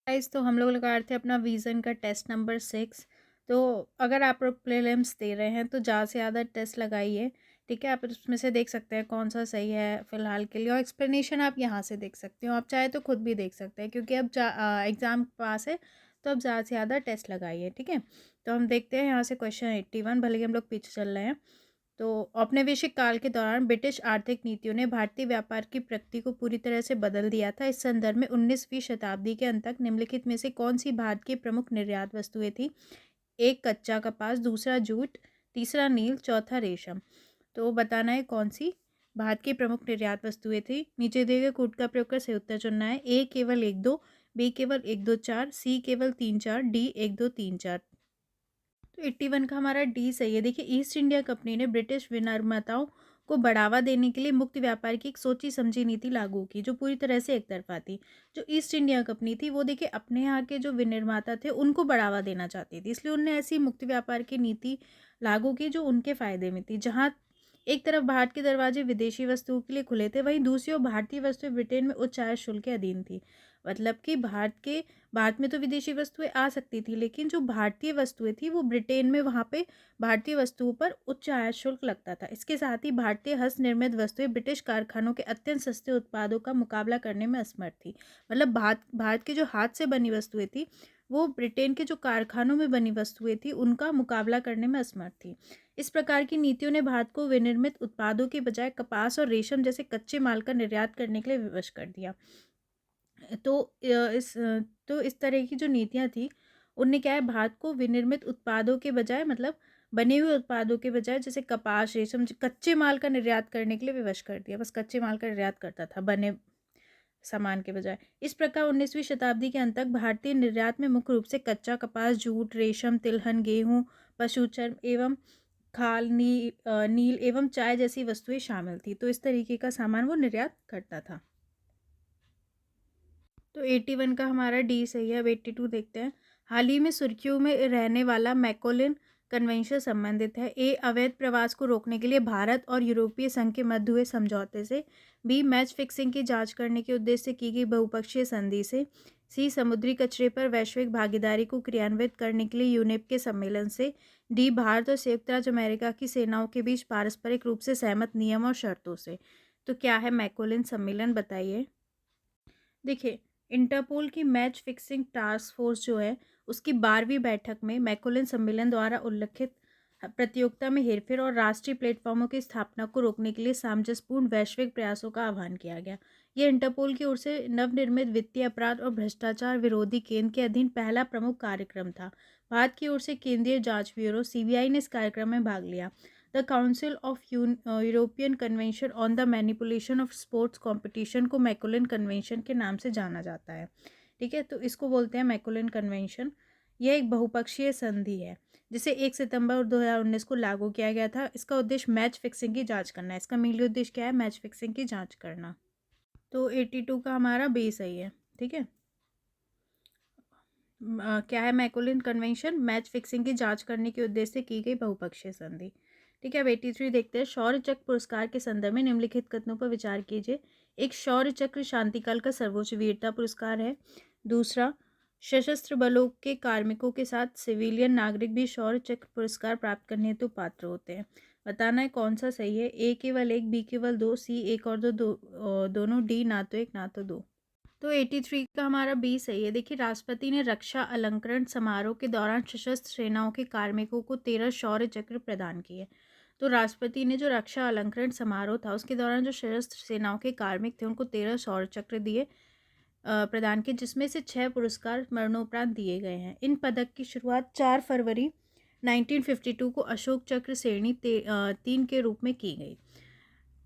Guys, तो हम लोग लगा रहे थे अपना विज़न का टेस्ट नंबर 6। तो अगर आप लोग प्रीलिम्स दे रहे हैं तो ज़्यादा से ज़्यादा टेस्ट लगाइए। ठीक है, आप उसमें से देख सकते हैं कौन सा सही है फ़िलहाल के लिए, और एक्सप्लेनेशन आप यहाँ से देख सकते हो। आप चाहे तो खुद भी देख सकते हैं, क्योंकि अब एग्ज़ाम पास है, तो अब ज़्यादा से ज़्यादा टेस्ट लगाइए। ठीक है, तो हम देखते हैं यहाँ से क्वेश्चन 81, भले ही हम लोग पीछे चल रहे हैं। तो औपनिवेशिक काल के दौरान ब्रिटिश आर्थिक नीतियों ने भारतीय व्यापार की प्रकृति को पूरी तरह से बदल दिया था। इस संदर्भ में 19वीं शताब्दी के अंत तक निम्नलिखित में से कौन सी भारत की प्रमुख निर्यात वस्तुएं थी? एक, कच्चा कपास; दूसरा, जूट; तीसरा, नील; चौथा, रेशम। तो बताना है कौन सी भारत की प्रमुख निर्यात वस्तुएं थी। नीचे दिए गए कूट का प्रयोग कर सही उत्तर चुनना है। ए केवल एक दो, बी केवल एक दो चार, सी केवल तीन चार, डी एक दो तीन चार। तो 81 का हमारा डी सही है। देखिए, ईस्ट इंडिया कंपनी ने ब्रिटिश विनिर्माताओं को बढ़ावा देने के लिए मुक्त व्यापार की एक सोची समझी नीति लागू की, जो पूरी तरह से एक तरफा थी। जो ईस्ट इंडिया कंपनी थी वो देखिए अपने यहाँ के जो विनिर्माता थे उनको बढ़ावा देना चाहती थी, इसलिए उनने ऐसी मुक्त व्यापार की नीति लागू की जो उनके फायदे में थी। जहाँ एक तरफ भारत के दरवाजे विदेशी वस्तुओं के लिए खुले थे, वहीं दूसरी ओर भारतीय वस्तुएं ब्रिटेन में उच्च आयात शुल्क के अधीन थी। मतलब कि भारत में तो विदेशी वस्तुएं आ सकती थी, लेकिन जो भारतीय वस्तुएं थी वो ब्रिटेन में, वहाँ पे भारतीय वस्तुओं पर उच्च आयात शुल्क लगता था। इसके साथ ही भारतीय हस्त निर्मित वस्तुएं ब्रिटिश कारखानों के अत्यंत सस्ते उत्पादों का मुकाबला करने में असमर्थ थी। मतलब भारत की जो हाथ से बनी वस्तुएं थी वो ब्रिटेन के जो कारखानों में बनी वस्तुएं थी उनका मुकाबला करने में असमर्थ थी। इस प्रकार की नीतियों ने भारत को विनिर्मित उत्पादों के बजाय कपास और रेशम जैसे कच्चे माल का निर्यात करने के लिए विवश कर दिया। तो तो इस तरह की जो नीतियाँ थी, उनने क्या है, भारत को विनिर्मित उत्पादों के बजाय, मतलब बने हुए उत्पादों के बजाय, जैसे कपास, रेशम, कच्चे माल का निर्यात करने के लिए विवश कर दिया। बस कच्चे माल का निर्यात करता था बने सामान के बजाय। इस प्रकार 19वीं शताब्दी के अंत तक भारतीय निर्यात में मुख्य रूप से कच्चा कपास, जूट, रेशम, तिलहन, गेहूँ, पशु चर्म एवं खाल, नील एवं चाय जैसी वस्तुएं शामिल थी। तो इस तरीके का सामान वो निर्यात करता था। तो 81 का हमारा डी सही है। अब 82 देखते हैं। हाल ही में सुर्खियों में रहने वाला मैकोलिन कन्वेंशन संबंधित है। ए, अवैध प्रवास को रोकने के लिए भारत और यूरोपीय संघ के मध्य हुए समझौते से; बी, मैच फिक्सिंग की जांच करने के उद्देश्य से की गई बहुपक्षीय संधि से; सी, समुद्री कचरे पर वैश्विक भागीदारी को क्रियान्वित करने के लिए यूनेप के सम्मेलन से; डी, भारत और संयुक्त राज्य अमेरिका की सेनाओं के बीच पारस्परिक रूप से सहमत नियम और शर्तों से। तो क्या है मैकोलिन सम्मेलन, बताइए। देखिए, इंटरपोल की मैच फिक्सिंग टास्क फोर्स जो है, उसकी 12वीं बैठक में मैकोलन सम्मेलन द्वारा उल्लिखित प्रतियोगिता में हेरफेर और राष्ट्रीय प्लेटफॉर्मों की स्थापना को रोकने के लिए सामंजस्यपूर्ण वैश्विक प्रयासों का आह्वान किया गया। यह इंटरपोल की ओर से नवनिर्मित वित्तीय अपराध और भ्रष्टाचार विरोधी केंद्र के अधीन पहला प्रमुख कार्यक्रम था। भारत की ओर से केंद्रीय जांच ब्यूरो सीबीआई ने इस कार्यक्रम में भाग लिया। The council of European convention on the manipulation of sports competition को मैकुलन कन्वेंशन के नाम से जाना जाता है। ठीक है, तो इसको बोलते हैं मैकुलन कन्वेंशन। यह एक बहुपक्षीय संधि है जिसे 1 सितंबर 2019 को लागू किया गया था। इसका उद्देश्य मैच फिक्सिंग की जांच करना है। इसका मेन उद्देश्य क्या है? मैच फिक्सिंग की जांच करना। तो 82 का हमारा बी सही है। ठीक है, क्या है मैकुलिन कन्वेंशन? मैच फिक्सिंग की जांच करने के उद्देश्य से की गई बहुपक्षीय संधि। ठीक है, अब 83 देखते हैं। शौर्य चक्र पुरस्कार के संदर्भ में निम्नलिखित कथनों पर विचार कीजिए। एक, शौर्य चक्र शांतिकाल का सर्वोच्च वीरता पुरस्कार है। दूसरा, सशस्त्र बलों के कार्मिकों के साथ सिविलियन नागरिक भी शौर्य चक्र पुरस्कार प्राप्त करने हेतु पात्र होते हैं। बताना है कौन सा सही है। ए केवल एक, बी केवल दो, सी एक और दोनों, डी ना तो एक ना तो दो। तो 83 का हमारा बी सही है। देखिए, राष्ट्रपति ने रक्षा अलंकरण समारोह के दौरान सशस्त्र सेनाओं के कार्मिकों को 13 शौर्य चक्र प्रदान किए। तो राष्ट्रपति ने जो रक्षा अलंकरण समारोह था उसके दौरान जो सशस्त्र सेनाओं के कार्मिक थे उनको 13 शौर्य चक्र प्रदान किए, जिसमें से 6 पुरस्कार मरणोपरांत दिए गए हैं। इन पदक की शुरुआत 4 फरवरी 1952 को अशोक चक्र श्रेणी 3 के रूप में की गई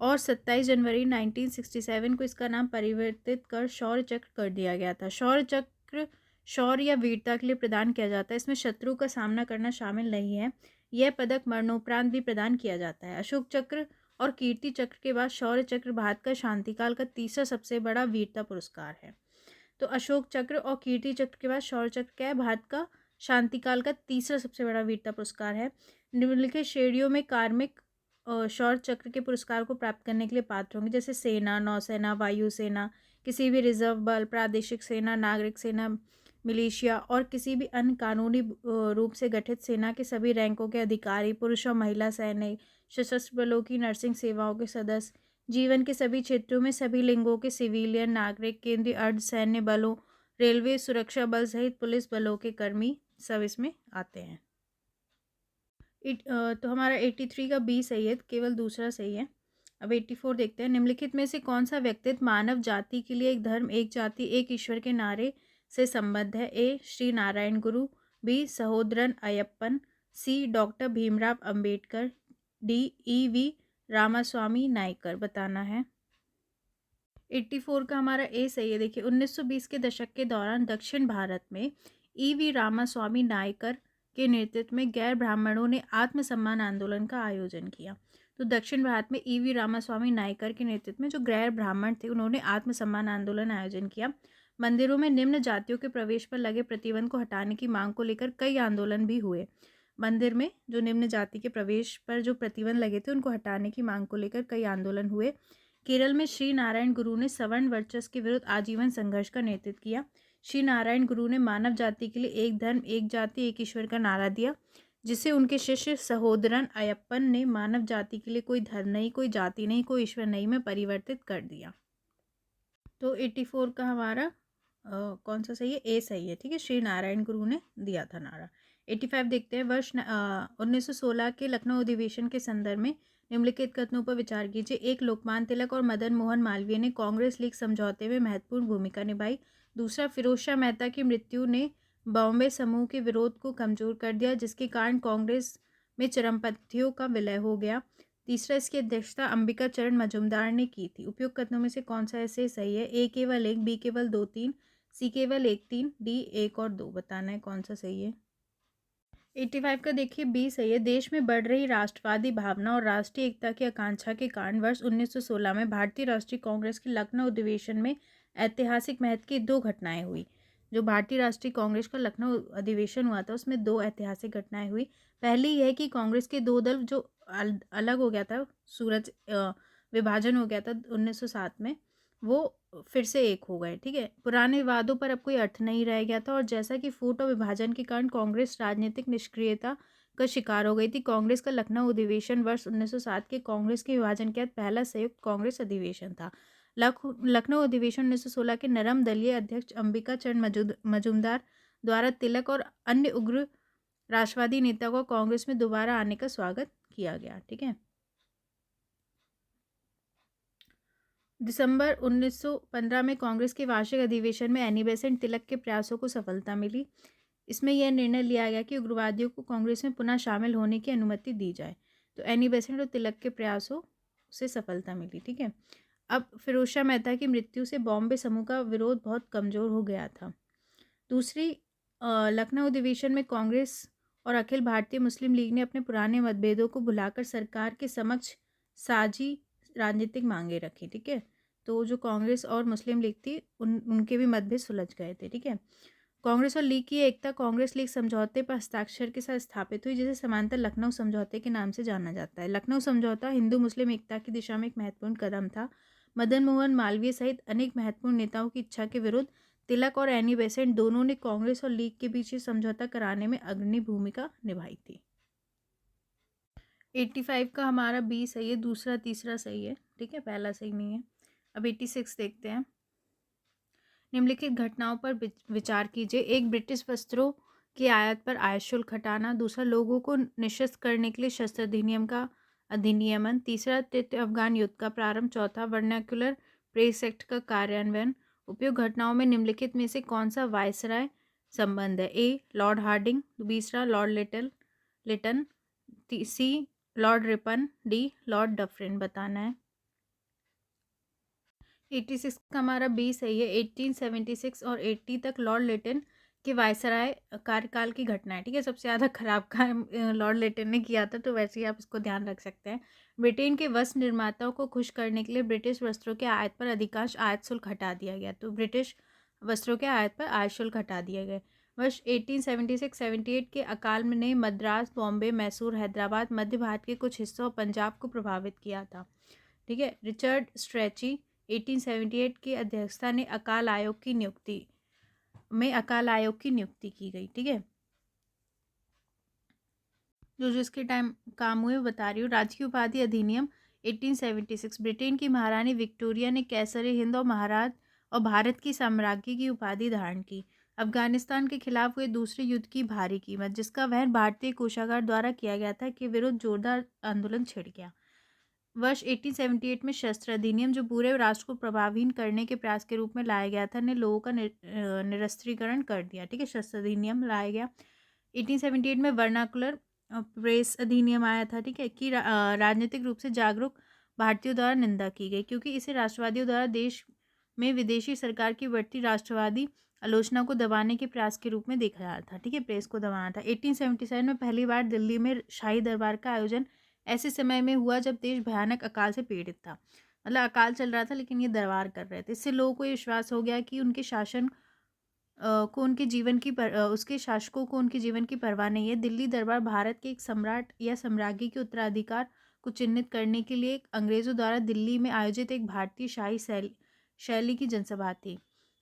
और 27 जनवरी 1967 को इसका नाम परिवर्तित कर शौर्य चक्र कर दिया गया था। शौर्य चक्र शौर्य या वीरता के लिए प्रदान किया जाता है। इसमें शत्रु का सामना करना शामिल नहीं है। यह पदक मरणोपरांत भी प्रदान किया जाता है। अशोक चक्र और कीर्ति चक्र के बाद शौर्य चक्र भारत का शांतिकाल का तीसरा सबसे बड़ा वीरता पुरस्कार है। तो अशोक चक्र और कीर्ति चक्र के बाद शौर्य चक्र क्या है? भारत का शांतिकाल का तीसरा सबसे बड़ा वीरता पुरस्कार है। निम्नलिखित श्रेणियों में कार्मिक शौर्य चक्र के पुरस्कार को प्राप्त करने के लिए पात्र होंगे, जैसे सेना, नौसेना, वायुसेना, किसी भी रिजर्व बल, प्रादेशिक सेना, नागरिक सेना, मिलिशिया और किसी भी अन्य कानूनी रूप से गठित सेना के सभी रैंकों के अधिकारी, पुरुष और महिला सैनिक, सशस्त्र बलों की नर्सिंग सेवाओं के सदस्य, जीवन के सभी क्षेत्रों में सभी लिंगों के सिविलियन नागरिक, केंद्रीय अर्धसैन्य बलों, रेलवे सुरक्षा बल सहित पुलिस बलों के कर्मी सब इसमें आते हैं। तो हमारा 83 का बी सही है, केवल दूसरा सही है। अब 84 देखते हैं। निम्नलिखित में से कौन सा व्यक्तित्व मानव जाति के लिए एक धर्म, एक जाति, एक ईश्वर के नारे से संबद्ध है? ए श्री नारायण गुरु, बी सहोदरन अयप्पन, सी doctor Bhimrao Ambedkar, D EV. Ramaswamy Naikar. बताना है। 84 का हमारा ए सही है। देखिए 1920 के दशक के दौरान दक्षिण भारत में ई.वी. रामास्वामी नायकर के नेतृत्व में गैर ब्राह्मणों ने आत्मसम्मान आंदोलन का आयोजन किया। तो दक्षिण भारत में ई.वी. रामास्वामी नायकर के नेतृत्व में जो गैर ब्राह्मण थे उन्होंने आत्मसम्मान आंदोलन आयोजन किया। मंदिरों में निम्न जातियों के प्रवेश पर लगे प्रतिबंध को हटाने की मांग को लेकर कई आंदोलन भी हुए। मंदिर में जो निम्न जाति के प्रवेश पर जो प्रतिबंध लगे थे उनको हटाने की मांग को लेकर कई आंदोलन हुए। केरल में श्री नारायण गुरु ने सवर्ण वर्चस्व के विरुद्ध आजीवन संघर्ष का नेतृत्व किया। श्री नारायण गुरु ने मानव जाति के लिए एक धर्म, एक जाति, एक ईश्वर का नारा दिया, जिसे उनके शिष्य सहोदरन अयप्पन ने मानव जाति के लिए कोई धर्म नहीं, कोई जाति नहीं, कोई ईश्वर नहीं में परिवर्तित कर दिया। तो 84 का हमारा कौन सा सही है? ए सही है। ठीक है, श्री नारायण गुरु ने दिया था नारा। 85 देखते हैं। वर्ष 1916 के लखनऊ अधिवेशन के संदर्भ में निम्नलिखित कथनों पर विचार कीजिए। एक, लोकमान्य तिलक और मदन मोहन मालवीय ने कांग्रेस लीग समझौते में महत्वपूर्ण भूमिका निभाई। दूसरा, फिरोज शाह मेहता की मृत्यु ने बॉम्बे समूह के विरोध को कमजोर कर दिया, जिसके कारण कांग्रेस में चरमपंथियों का विलय हो गया। तीसरा, इसकी अध्यक्षता अंबिका चरण मजूमदार ने की थी। उपयुक्त कथनों में से कौन सा ऐसे सही है? ए केवल 1, बी केवल 2 3, सी केवल 1 3, डी 1 और 2। बताना है कौन सा सही है। 85 का देखिए बी सही है। देश में बढ़ रही राष्ट्रवादी भावना और राष्ट्रीय एकता की आकांक्षा के कारण वर्ष 1916 में भारतीय राष्ट्रीय कांग्रेस के लखनऊ अधिवेशन में ऐतिहासिक महत्व की 2 घटनाएं हुई। जो भारतीय राष्ट्रीय कांग्रेस का लखनऊ अधिवेशन हुआ था उसमें 2 ऐतिहासिक घटनाएं हुई। पहली यह कि कांग्रेस के 2 दल जो अलग हो गया था, सूरज विभाजन हो गया था 1907 में, वो फिर से एक हो गए। ठीक है, पुराने विवादों पर अब कोई अर्थ नहीं रह गया था और जैसा कि फूट और विभाजन के कारण कांग्रेस राजनीतिक निष्क्रियता का शिकार हो गई थी। कांग्रेस का लखनऊ अधिवेशन वर्ष 1907 के कांग्रेस के विभाजन के बाद पहला संयुक्त कांग्रेस अधिवेशन था। लखनऊ अधिवेशन 1916 के नरम दलीय अध्यक्ष अंबिका चरण मजूमदार द्वारा तिलक और अन्य उग्र राष्ट्रवादी नेता को कांग्रेस में दोबारा आने का स्वागत किया गया। ठीक है, दिसंबर 1915 में कांग्रेस के वार्षिक अधिवेशन में एनी बेसेंट तिलक के प्रयासों को सफलता मिली। इसमें यह निर्णय लिया गया कि उग्रवादियों को कांग्रेस में पुनः शामिल होने की अनुमति दी जाए। तो एनी बेसेंट और तिलक के प्रयासों से सफलता मिली। ठीक है, अब फिरोज शाह मेहता की मृत्यु से बॉम्बे समूह का विरोध बहुत कमजोर हो गया था। दूसरी, लखनऊ अधिवेशन में कांग्रेस और अखिल भारतीय मुस्लिम लीग ने अपने पुराने मतभेदों को भुलाकर सरकार के समक्ष साझी राजनीतिक मांगे रखी। ठीक है, तो जो कांग्रेस और मुस्लिम लीग थी उनके भी मतभेद सुलझ गए थे। ठीक है, कांग्रेस और लीग की एकता कांग्रेस लीग समझौते पर हस्ताक्षर के साथ स्थापित हुई, जिसे समांतर लखनऊ समझौते के नाम से जाना जाता है। लखनऊ समझौता हिंदू मुस्लिम एकता की दिशा में एक महत्वपूर्ण कदम था। मदन मोहन मालवीय सहित अनेक महत्वपूर्ण नेताओं की इच्छा के विरुद्ध तिलक और एनी बेसेंट दोनों ने कांग्रेस और लीग के बीच समझौता कराने में अग्रणी भूमिका निभाई थी। 85 का हमारा बी सही है, दूसरा तीसरा सही है। ठीक है, पहला सही नहीं है। अब 86 देखते हैं। निम्नलिखित घटनाओं पर विचार कीजिए। एक, ब्रिटिश वस्त्रों की आयात पर आयात शुल्क हटाना। दूसरा, लोगों को निशस्त्र करने के लिए शस्त्र अधिनियम का अधिनियमन। तीसरा, तृतीय अफगान युद्ध का प्रारंभ। चौथा, वर्नाक्युलर प्रेस एक्ट का कार्यान्वयन। उपयुक्त घटनाओं में निम्नलिखित में से कौन सा वायसराय संबंध है? ए लॉर्ड हार्डिंग, दूसरा Lord Lytton, C Lord Ripon, D Lord Dufferin. बताना है। 86 का हमारा बी सही है। 1876 और 80 तक लॉर्ड लिटन के वायसराय कार्यकाल की घटना है। ठीक है, सबसे ज़्यादा खराब काम लॉर्ड लिटन ने किया था, तो वैसे ही आप इसको ध्यान रख सकते हैं। ब्रिटेन के वस्त्र निर्माताओं को खुश करने के लिए ब्रिटिश वस्त्रों के आयात पर अधिकांश आयात शुल्क हटा दिया गया। तो ब्रिटिश वस्त्रों के आयात पर आयात शुल्क हटा दिया गया। वर्ष 1876-78 के अकाल ने मद्रास, बॉम्बे, मैसूर, हैदराबाद, मध्य भारत के कुछ हिस्सों और पंजाब को प्रभावित किया था। ठीक है, रिचर्ड स्ट्रेची 1878 की अध्यक्षता ने अकाल आयोग की नियुक्ति में अकाल आयोग की नियुक्ति की गई। ठीक है, जो जो इसके टाइम काम हुए बता रही हूँ। राजकीय उपाधि अधिनियम 1876, ब्रिटेन की महारानी विक्टोरिया ने कैसर हिंद और महाराज और भारत की साम्राज्ञी की उपाधि धारण की। अफगानिस्तान के खिलाफ हुए दूसरे युद्ध की भारी कीमत, जिसका वहन भारतीय कोषागार द्वारा किया गया था, के विरुद्ध जोरदार आंदोलन छिड़ गया। वर्ष 1878 में शस्त्र अधिनियम, जो पूरे राष्ट्र को प्रभावहीन करने के प्रयास के रूप में लाया गया था, ने लोगों का निरस्त्रीकरण कर दिया। ठीक है, शस्त्र अधिनियम लाया गया। 1878 में वर्नाकुलर प्रेस अधिनियम आया था। ठीक है, कि राजनीतिक रूप से जागरूक भारतीयों द्वारा निंदा की गई, क्योंकि इसे राष्ट्रवादियों द्वारा देश में विदेशी सरकार की बढ़ती राष्ट्रवादी आलोचना को दबाने के प्रयास के रूप में देखा जा रहा था। ठीक है, प्रेस को दबाना था। 1877 में पहली बार दिल्ली में शाही दरबार का आयोजन ऐसे समय में हुआ जब देश भयानक अकाल से पीड़ित था। मतलब अकाल चल रहा था लेकिन ये दरबार कर रहे थे। इससे लोगों को ये विश्वास हो गया कि उनके शासन को उनके जीवन की उसके शासकों को उनके जीवन की परवाह नहीं है। दिल्ली दरबार भारत के एक सम्राट या साम्राज्ञी के उत्तराधिकार को चिन्हित करने के लिए अंग्रेजों द्वारा दिल्ली में आयोजित एक भारतीय शाही शैली की जनसभा थी।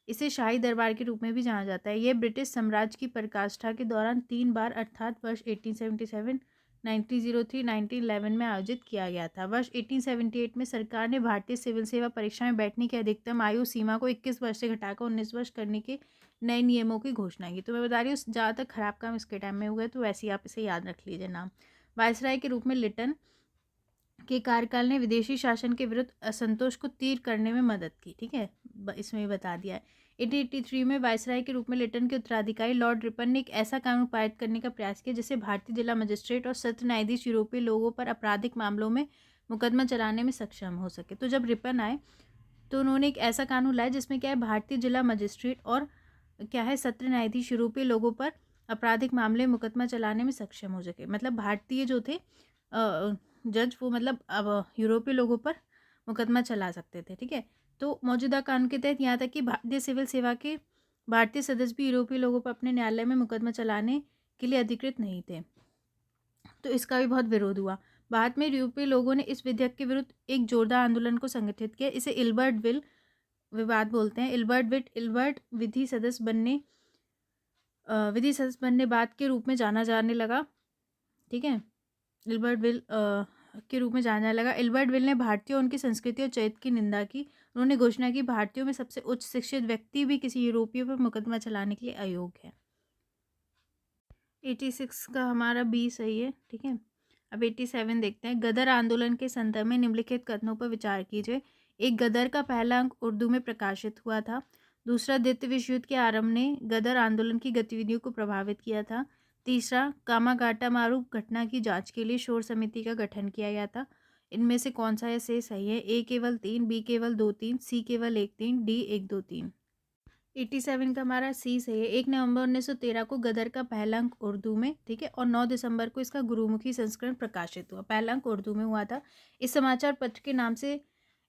इसे शाही दरबार के रूप में भी जाना जाता है। यह ब्रिटिश साम्राज्य की पराकाष्ठा के दौरान 3 बार अर्थात वर्ष 1877, 1903, 1911 में आयोजित किया गया था। वर्ष 1878 में सरकार ने भारतीय सिविल सेवा परीक्षा में बैठने की अधिकतम आयु सीमा को 21 वर्ष से घटाकर 19 वर्ष करने के नए नियमों की घोषणा की। तो मैं बता रही हूँ ज़्यादातर खराब काम इसके टाइम में हुआ, तो वैसे ही आप इसे याद रख लीजिए नाम। वायसराय के रूप में लिटन के कार्यकाल ने विदेशी शासन के विरुद्ध असंतोष को तीर करने में मदद की। ठीक है, इसमें भी बता दिया है। 1883 में वायसराय के रूप में लिटन के उत्तराधिकारी लॉर्ड रिपन ने एक ऐसा कानून पारित करने का प्रयास किया जिससे भारतीय जिला मजिस्ट्रेट और सत्र न्यायाधीश यूरोपीय लोगों पर आपराधिक मामलों में मुकदमा चलाने में सक्षम हो सके। तो जब रिपन आए तो उन्होंने एक ऐसा कानून लाया जिसमें क्या है, भारतीय जिला मजिस्ट्रेट और क्या है, सत्र न्यायाधीश यूरोपीय लोगों पर आपराधिक मामले मुकदमा चलाने में सक्षम हो सके। मतलब भारतीय जो थे जज, वो मतलब अब यूरोपीय लोगों पर मुकदमा चला सकते थे। ठीक है, तो मौजूदा कानून के तहत यहाँ तक कि भारतीय सिविल सेवा के भारतीय सदस्य भी यूरोपीय लोगों पर अपने न्यायालय में मुकदमा चलाने के लिए अधिकृत नहीं थे। तो इसका भी बहुत विरोध हुआ। बाद में यूरोपीय लोगों ने इस विधेयक के विरुद्ध एक जोरदार आंदोलन को संगठित किया। इसे इल्बर्ट विल विवाद बोलते हैं। इल्बर्ट विधि सदस्य बनने बाद के रूप में जाना जाने लगा। ठीक है, इल्बर्ट विल के रूप में जाना लगा। इल्बर्ट विल ने भारतीयों, उनकी संस्कृति और चरित्र की निंदा की। उन्होंने घोषणा की भारतीयों में सबसे उच्च शिक्षित व्यक्ति भी किसी यूरोपीय पर मुकदमा चलाने के लिए अयोग्य है। 86 का हमारा बी सही है। ठीक है, अब 87 देखते हैं। गदर आंदोलन के संदर्भ में निम्नलिखित कथनों पर विचार कीजिए। एक, गदर का पहला अंक उर्दू में प्रकाशित हुआ था। दूसरा, द्वितीय विश्व युद्ध के आरंभ ने गदर आंदोलन की गतिविधियों को प्रभावित किया था। तीसरा, कामागाटा मारू घटना की जांच के लिए शोर समिति का गठन किया गया था। इनमें से कौन सा ऐसे सही है? ए केवल 3, बी केवल 2, 3, सी केवल 1, 3, डी 1, 2, 3। 87 का हमारा सी सही है। 1 नवंबर 1913 को गदर का पहला अंक उर्दू में, ठीक है, और 9 दिसंबर को इसका गुरुमुखी संस्करण प्रकाशित हुआ। पहला अंक उर्दू में हुआ था। इस समाचार पत्र के नाम से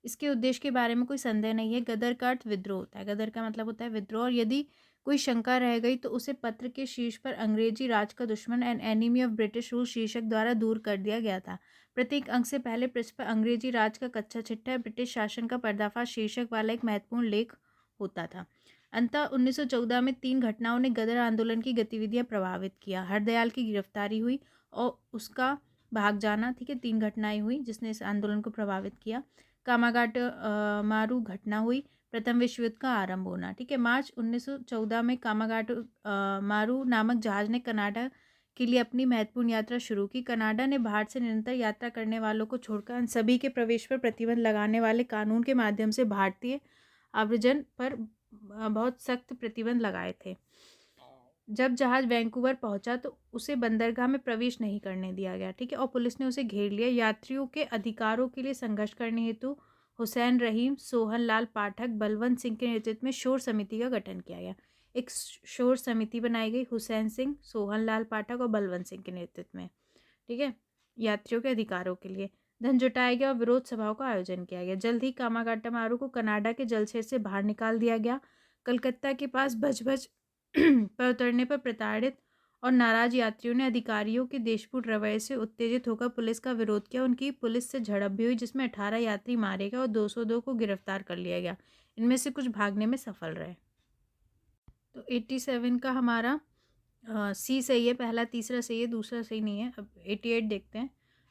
इसके उद्देश्य के बारे में कोई संदेह नहीं है। गदर का अर्थ विद्रोह होता है। गदर का मतलब होता है विद्रोह। और यदि कोई शंका रह गई तो उसे पत्र के शीर्ष पर अंग्रेजी राज का दुश्मन and enemy of British rule शीर्षक द्वारा दूर कर दिया गया था। प्रत्येक अंक से पहले पृष्ठ पर अंग्रेजी राज का कच्चा चिट्ठा ब्रिटिश शासन का पर्दाफाश शीर्षक वाला एक महत्वपूर्ण लेख होता था। अंततः 1914 में 3 घटनाओं ने गदर आंदोलन की गतिविधियां प्रभावित किया। हरदयाल की गिरफ्तारी हुई और उसका भाग जाना। ठीक है, 3 घटनाएं हुई जिसने इस आंदोलन को प्रभावित किया। कामागाट मारू घटना हुई। प्रथम विश्व युद्ध का आरंभ होना। ठीक है, मार्च 1914 में कामागाट मारू नामक जहाज ने कनाडा के लिए अपनी महत्वपूर्ण यात्रा शुरू की। कनाडा ने भारत से निरंतर यात्रा करने वालों को छोड़कर उन सभी के प्रवेश पर प्रतिबंध लगाने वाले कानून के माध्यम से भारतीय आव्रजन पर बहुत सख्त प्रतिबंध लगाए थे। जब जहाज वैंकूवर पहुंचा तो उसे बंदरगाह में प्रवेश नहीं करने दिया गया। ठीक है, और पुलिस ने उसे घेर लिया। यात्रियों के अधिकारों के लिए संघर्ष करने हेतु हुसैन रहीम, सोहन लाल पाठक, बलवंत सिंह के नेतृत्व में शोर समिति का गठन किया गया। एक शोर समिति बनाई गई हुसैन सिंह, सोहन लाल पाठक और बलवंत सिंह के नेतृत्व में। ठीक है, यात्रियों के अधिकारों के लिए धन जुटाया गया और विरोध सभाओं का आयोजन किया गया। जल्द ही कामागाटा मारू को कनाडा के जलक्षेत्र से बाहर निकाल दिया गया। कलकत्ता के पास भजभज पर उतरने पर प्रताड़ित और नाराज यात्रियों ने अधिकारियों के देशपूर्ण रवैये से उत्तेजित होकर पुलिस का विरोध किया। उनकी पुलिस से झड़प भी हुई जिसमें 18 यात्री मारे गए और 202 को गिरफ्तार कर लिया गया। इनमें से कुछ भागने में सफल रहे। तो 87 का हमारा सी सही है, पहला तीसरा सही है, दूसरा सही नहीं है। अब 88 देखते हैं।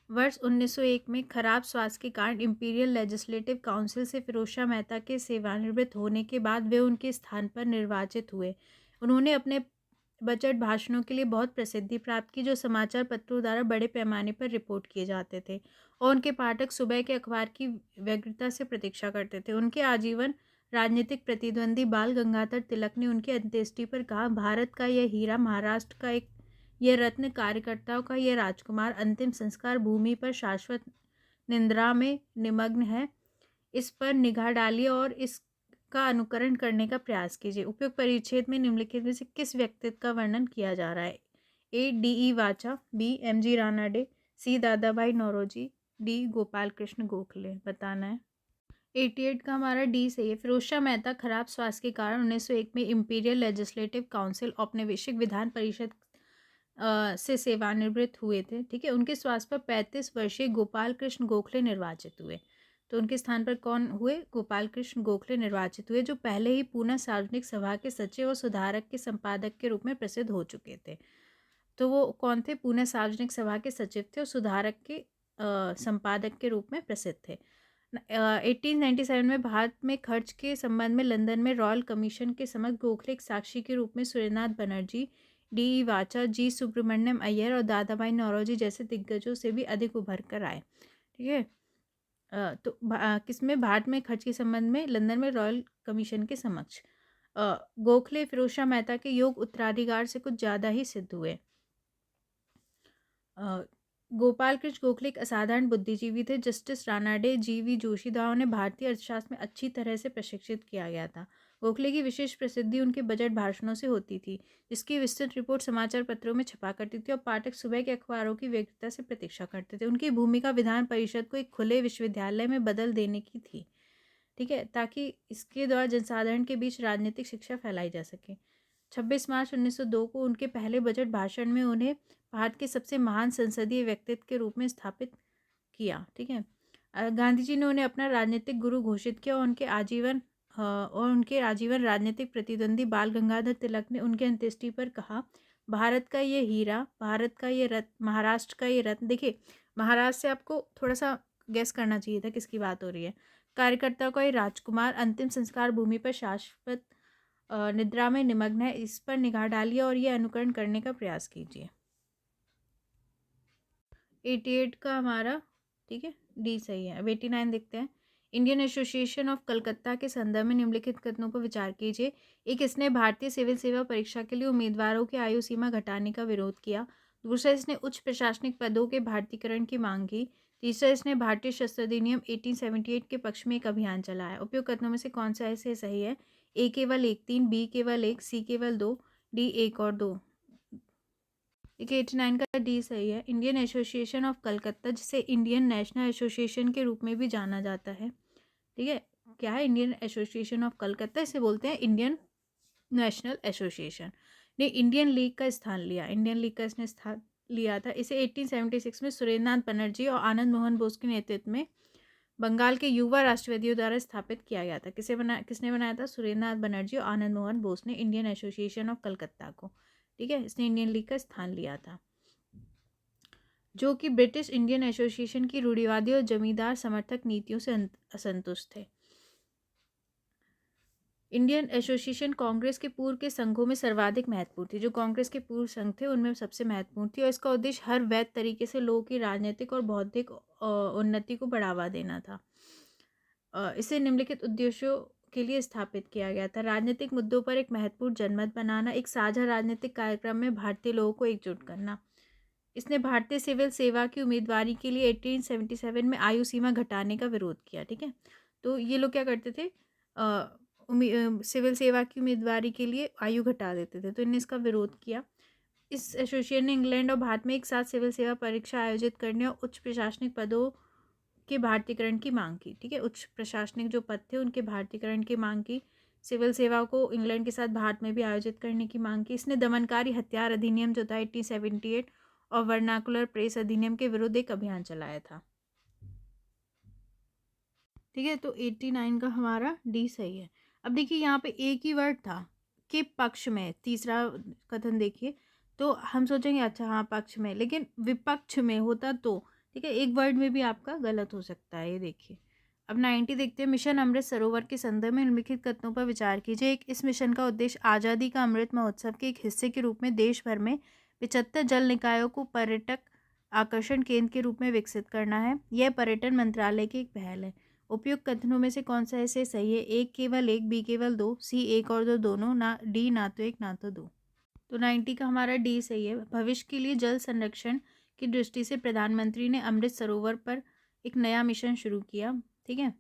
वर्ष 1901 में खराब स्वास्थ्य के कारण इंपीरियल लेजिस्लेटिव काउंसिल से फिरोज शाह मेहता के सेवानिवृत्त होने के बाद वे उनके स्थान पर निर्वाचित हुए। उन्होंने अपने बजट भाषणों के लिए बहुत प्रसिद्धि प्राप्त की, जो समाचार पत्रों द्वारा बड़े पैमाने पर रिपोर्ट किए जाते थे और उनके पाठक सुबह के अखबार की व्यग्रता से प्रतीक्षा करते थे। उनके आजीवन राजनीतिक प्रतिद्वंदी बाल गंगाधर तिलक ने उनकी अंत्येष्टि पर कहा, भारत का यह हीरा, महाराष्ट्र का एक यह रत्न, कार्यकर्ताओं का यह राजकुमार अंतिम संस्कार भूमि पर शाश्वत निंद्रा में निमग्न है। इस पर निगाह डालिए और इसका अनुकरण करने का प्रयास कीजिए। उपयुक्त परिच्छेद में निम्नलिखित में से किस व्यक्तित्व का वर्णन किया जा रहा है? ए. डी. ई. वाचा, बी. एम. जी. रानाडे, सी. दादा भाई नौरोजी, डी. गोपाल कृष्ण गोखले। बताना है। 88 का हमारा डी सही है। फिरोज शाह मेहता खराब स्वास्थ्य के कारण 1901 में इंपीरियल लेजिस्लेटिव काउंसिल औपनिवेशिक विधान परिषद से सेवानिवृत्त हुए थे। ठीक है, उनके स्वास्थ्य पर 35 वर्षीय गोपाल कृष्ण गोखले निर्वाचित हुए। तो उनके स्थान पर कौन हुए? गोपाल कृष्ण गोखले निर्वाचित हुए, जो पहले ही पूना सार्वजनिक सभा के सचिव और सुधारक के संपादक के रूप में प्रसिद्ध हो चुके थे। तो वो कौन थे? पूना सार्वजनिक सभा के सचिव थे और सुधारक के संपादक के रूप में प्रसिद्ध थे। 1897 में भारत में खर्च के संबंध में लंदन में रॉयल कमीशन के समक्ष गोखले एक साक्षी के रूप में सूर्यनाथ बनर्जी, डी. ई. वाचा, जी. सुब्रमण्यम अय्यर और दादाभाई नौरोजी जैसे दिग्गजों से भी अधिक उभर कर आए। ठीक है, तो किसमें? भारत में खर्च के संबंध में लंदन में रॉयल कमीशन के समक्ष गोखले फिरोज शाह मेहता के योग उत्तराधिकार से कुछ ज़्यादा ही सिद्ध हुए। गोपाल कृष्ण गोखले एक असाधारण बुद्धिजीवी थे। Justice Ranade, G. V. Joshi द्वारा उन्हें भारतीय अर्थशास्त्र में अच्छी तरह से प्रशिक्षित किया गया था। गोखले की विशेष प्रसिद्धि उनके बजट भाषणों से होती थी, जिसकी विस्तृत रिपोर्ट समाचार पत्रों में छपा करती थी और पाठक सुबह के अखबारों की व्यग्रता से प्रतीक्षा करते थे। उनकी भूमिका विधान परिषद को एक खुले विश्वविद्यालय में बदल देने की थी। ठीक है, ताकि इसके द्वारा जनसाधारण के बीच राजनीतिक शिक्षा फैलाई जा सके। 26 मार्च 1902 को उनके पहले बजट भाषण में उन्हें भारत के सबसे महान संसदीय व्यक्तित्व के रूप में स्थापित किया। ठीक है, गांधी जी ने उन्हें अपना राजनीतिक गुरु घोषित किया और उनके आजीवन राजनीतिक प्रतिद्वंदी बाल गंगाधर तिलक ने उनके अंत्येष्टि पर कहा, भारत का ये हीरा, भारत का ये रत्न, महाराष्ट्र का ये रत्न। देखिए, महाराष्ट्र से आपको थोड़ा सा गेस करना चाहिए था किसकी बात हो रही है। कार्यकर्ता का ये राजकुमार अंतिम संस्कार भूमि पर शाश्वत निद्रा में निमग्न है। इस पर निगाह डालिए और ये अनुकरण करने का प्रयास कीजिए। 88 का हमारा, ठीक है, डी सही है। अब 89 देखते हैं। इंडियन एसोसिएशन ऑफ कलकत्ता के संदर्भ में निम्नलिखित कथनों पर विचार कीजिए। एक, इसने भारतीय सिविल सेवा परीक्षा के लिए उम्मीदवारों की आयु सीमा घटाने का विरोध किया। दूसरा, इसने उच्च प्रशासनिक पदों के भारतीयकरण की मांग की। तीसरा, इसने भारतीय शस्त्र अधिनियम 1878 के पक्ष में एक अभियान चलाया। उपयुक्त कथनों में से कौन सा ऐसे सही है? ए केवल एक, 3, बी केवल एक, सी केवल 2, डी 1 और 2। देखिए, 89 का डी सही है। इंडियन एसोसिएशन ऑफ कलकत्ता, जिसे इंडियन नेशनल एसोसिएशन के रूप में भी जाना जाता है। ठीक है, क्या है? इंडियन एसोसिएशन ऑफ कलकत्ता, इसे बोलते हैं इंडियन नेशनल एसोसिएशन, ने इंडियन लीग का स्थान लिया। इंडियन लीग का इसने स्थान लिया था। इसे 1876 में सुरेंद्रनाथ बनर्जी और आनंद मोहन बोस के नेतृत्व में बंगाल के युवा राष्ट्रवादियों द्वारा स्थापित किया गया था। किसने बनाया था? सुरेंद्रनाथ बनर्जी और आनंद मोहन बोस ने इंडियन एसोसिएशन ऑफ कलकत्ता को। ठीक है, इसने इंडियन लीग का स्थान लिया था, जो कि ब्रिटिश इंडियन एसोसिएशन की रूढ़िवादी और जमींदार समर्थक नीतियों से असंतुष्ट थे। इंडियन एसोसिएशन कांग्रेस के पूर्व के संघों में सर्वाधिक महत्वपूर्ण थी। जो कांग्रेस के पूर्व संघ थे उनमें सबसे महत्वपूर्ण थी और इसका उद्देश्य हर वैध तरीके से लोगों की राजनीतिक और बौद्धिक उन्नति को बढ़ावा देना था। इसे निम्नलिखित उद्देश्यों के लिए स्थापित किया गया था। राजनीतिक मुद्दों पर एक महत्वपूर्ण जनमत बनाना, एक साझा राजनीतिक कार्यक्रम में भारतीय लोगों को एकजुट करना। इसने भारतीय सिविल सेवा की उम्मीदवारी के लिए 1877 में आयु सीमा घटाने का विरोध किया। ठीक है, तो ये लोग क्या करते थे? सिविल सेवा की उम्मीदवारी के लिए आयु घटा देते थे, तो इन्हें इसका विरोध किया। इस एसोसिएशन ने इंग्लैंड और भारत में एक साथ सिविल सेवा परीक्षा आयोजित करने और उच्च प्रशासनिक पदों के भारतीयकरण की मांग की। ठीक है, उच्च प्रशासनिक जो पद थे उनके भारतीयकरण की मांग की। सिविल सेवा को इंग्लैंड के साथ भारत में भी आयोजित करने की मांग की। इसने दमनकारी हथियार अधिनियम जो था 1878 और वर्नाकुलर प्रेस अधिनियम के विरुद्ध एक अभियान चलाया था। ठीक है, तो 89 का हमारा डी सही है। अब देखिए, यहाँ पे एक ही वर्ड था, के पक्ष में, तीसरा कथन देखिए, तो हम सोचेंगे अच्छा हाँ पक्ष में, लेकिन विपक्ष में होता तो, ठीक है, एक वर्ड में भी आपका गलत हो सकता है। ये देखिए। अब 90 देखते हैं। मिशन अमृत सरोवर के संदर्भ में निम्नलिखित कथनों पर विचार कीजिए। एक, इस मिशन का उद्देश्य आज़ादी का अमृत महोत्सव के एक हिस्से के रूप में देश भर में 75 जल निकायों को पर्यटक आकर्षण केंद्र के रूप में विकसित करना है। यह पर्यटन मंत्रालय की एक पहल है। उपयुक्त कथनों में से कौन सा ऐसे सही है? एक केवल एक, बी केवल दो, सी एक और दो दोनों, ना डी ना तो एक ना तो दो। तो 90 का हमारा डी सही है। भविष्य के लिए जल संरक्षण की दृष्टि से प्रधानमंत्री ने अमृत सरोवर पर एक नया मिशन शुरू किया। ठीक है।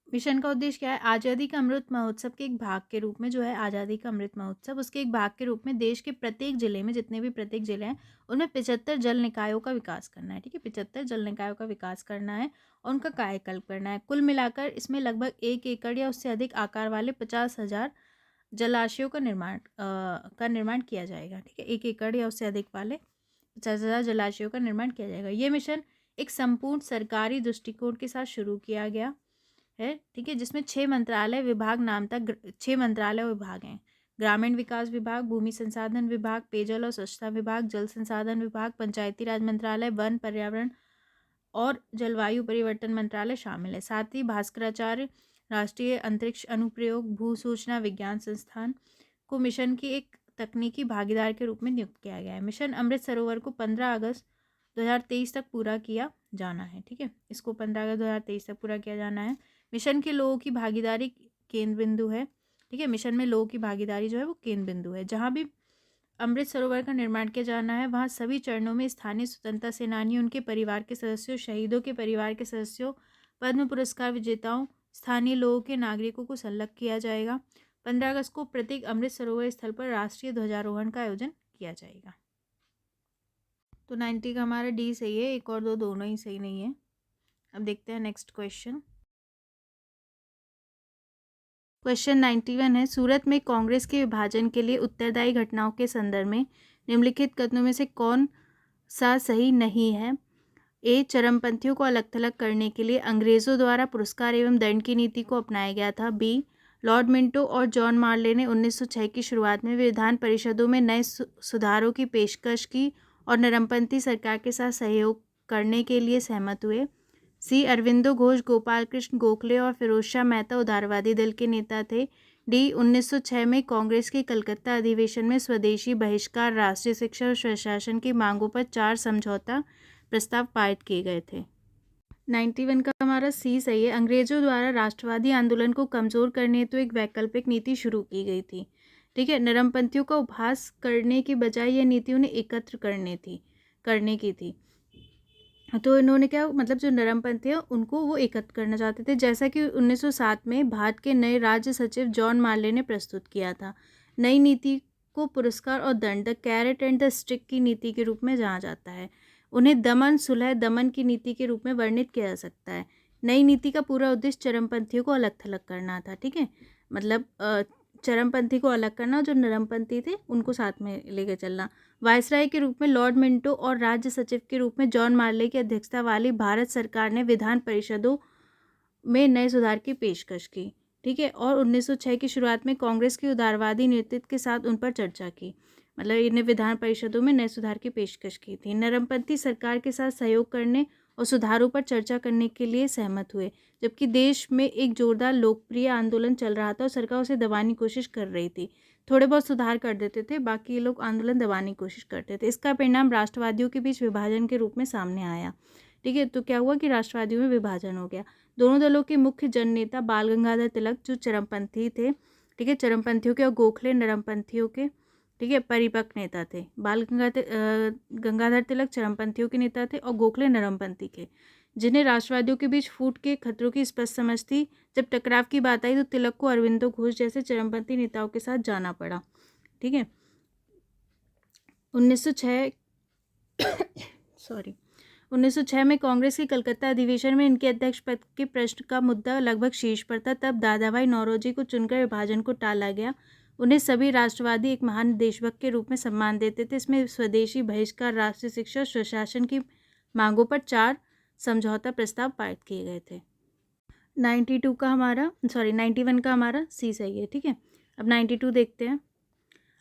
मिशन का उद्देश्य क्या है? आज़ादी का अमृत महोत्सव के एक भाग के रूप में, जो है आज़ादी का अमृत महोत्सव, उसके एक भाग के रूप में देश के प्रत्येक जिले में, जितने भी प्रत्येक जिले हैं उनमें 75 जल निकायों का विकास करना है। ठीक है, 75 जल निकायों का विकास करना है और उनका कायाकल्प करना है। कुल मिलाकर इसमें लगभग 1 एकड़ या उससे अधिक आकार वाले 50,000 जलाशयों का निर्माण किया जाएगा। ठीक है, 1 एकड़ या उससे अधिक वाले 50,000 जलाशयों का निर्माण किया जाएगा। ये मिशन एक संपूर्ण सरकारी दृष्टिकोण के साथ शुरू किया गया है। ठीक है, जिसमें 6 मंत्रालय विभाग नामतक 6 मंत्रालय विभाग हैं। ग्रामीण विकास विभाग, भूमि संसाधन विभाग, पेयजल और स्वच्छता विभाग, जल संसाधन विभाग, पंचायती राज मंत्रालय, वन पर्यावरण और जलवायु परिवर्तन मंत्रालय शामिल है। साथ ही भास्कराचार्य राष्ट्रीय अंतरिक्ष अनुप्रयोग भू सूचना विज्ञान संस्थान को मिशन की एक तकनीकी भागीदार के रूप में नियुक्त किया गया है। मिशन अमृत सरोवर को 15 अगस्त 2023 तक पूरा किया जाना है। ठीक है, इसको 15 अगस्त 2023 तक पूरा किया जाना है। मिशन के लोगों की भागीदारी केंद्र बिंदु है। ठीक है, मिशन में लोगों की भागीदारी जो है वो केंद्र बिंदु है। जहाँ भी अमृत सरोवर का निर्माण किया जाना है वहाँ सभी चरणों में स्थानीय स्वतंत्रता सेनानियों, उनके परिवार के सदस्यों, शहीदों के परिवार के सदस्यों, पद्म पुरस्कार विजेताओं, स्थानीय लोगों के नागरिकों को संलग्न किया जाएगा। 15 अगस्त को प्रत्येक अमृत सरोवर स्थल पर राष्ट्रीय ध्वजारोहण का आयोजन किया जाएगा। तो 90 का हमारा डी सही है, एक और दो दोनों ही सही नहीं है। अब देखते हैं नेक्स्ट क्वेश्चन। क्वेश्चन 91 है, सूरत में कांग्रेस के विभाजन के लिए उत्तरदायी घटनाओं के संदर्भ में निम्नलिखित कथनों में से कौन सा सही नहीं है? ए, चरमपंथियों को अलग थलग करने के लिए अंग्रेजों द्वारा पुरस्कार एवं दंड की नीति को अपनाया गया था। बी, लॉर्ड मिंटो और जॉन मार्ले ने 1906 की शुरुआत में विधान परिषदों में नए सुधारों की पेशकश की और नरमपंथी सरकार के साथ सहयोग करने के लिए सहमत हुए। सी, अरविंदो घोष, गोपाल कृष्ण गोखले और फिरोज शाह मेहता उदारवादी दल के नेता थे। डी, 1906 में कांग्रेस के कलकत्ता अधिवेशन में स्वदेशी बहिष्कार, राष्ट्रीय शिक्षा और स्वशासन की मांगों पर 4 समझौता प्रस्ताव पारित किए गए थे। 91 का हमारा सी सही है। अंग्रेजों द्वारा राष्ट्रवादी आंदोलन को कमजोर करने हेतु एक वैकल्पिक नीति शुरू की गई थी। ठीक है, नरमपंथियों का उपहास करने की बजाय यह नीति उन्हें एकत्र करने की थी। तो इन्होंने क्या, मतलब जो नरमपंथी हैं उनको वो एकत्र करना चाहते थे, जैसा कि 1907 में भारत के नए राज्य सचिव जॉन मार्ले ने प्रस्तुत किया था। नई नीति को पुरस्कार और दंड, the carrot and the stick की नीति के रूप में जाना जाता है। उन्हें दमन सुलह दमन की नीति के रूप में वर्णित किया जा सकता है। नई नीति का पूरा उद्देश्य चरमपंथियों को अलग थलग करना था। ठीक है, मतलब चरमपंथी को अलग करना, जो नरमपंथी थे उनको साथ में लेकर चलना। वायसराय के रूप में लॉर्ड मिंटो और राज्य सचिव के रूप में जॉन मार्ले की अध्यक्षता वाली भारत सरकार ने विधान परिषदों में नए सुधार की पेशकश की। ठीक है, और 1906 की शुरुआत में कांग्रेस के उदारवादी नेतृत्व के साथ उन पर चर्चा की, मतलब इन्हें विधान परिषदों में नए सुधार की पेशकश की थी। नरमपंथी सरकार के साथ सहयोग करने और सुधारों पर चर्चा करने के लिए सहमत हुए, जबकि देश में एक जोरदार लोकप्रिय आंदोलन चल रहा था और सरकार उसे दबाने की कोशिश कर रही थी। थोड़े बहुत सुधार कर देते थे, बाकी ये लोग आंदोलन दबाने की कोशिश करते थे। इसका परिणाम राष्ट्रवादियों के बीच विभाजन के रूप में सामने आया। ठीक है, तो क्या हुआ कि राष्ट्रवादियों में विभाजन हो गया। दोनों दलों के मुख्य जननेता बाल गंगाधर तिलक जो चरमपंथी थे, ठीक है, चरमपंथियों के, और गोखले नरमपंथियों के, ठीक है, परिपक्व नेता थे। बाल गंगाधर तिलक चरमपंथियों के नेता थे और गोखले नरमपंथी के, जिन्हें राष्ट्रवादियों के बीच फूट के खतरों की स्पष्ट समझ थी। जब टकराव की बात आई तो तिलक को अरविंदो घोष जैसे चरमपंथी नेताओं के साथ जाना पड़ा। ठीक है, 1906 में कांग्रेस के कलकत्ता अधिवेशन में इनके अध्यक्ष पद के प्रश्न का मुद्दा लगभग शीर्ष पर था। तब दादाभाई नौरोजी को चुनकर विभाजन को टाला गया। उन्हें सभी राष्ट्रवादी एक महान देशभक्त के रूप में सम्मान देते थे। इसमें स्वदेशी बहिष्कार, राष्ट्रीय शिक्षा और स्वशासन की मांगों पर 4 समझौता प्रस्ताव पारित किए गए थे। 91 का हमारा सी सही है। ठीक है, अब 92 देखते हैं।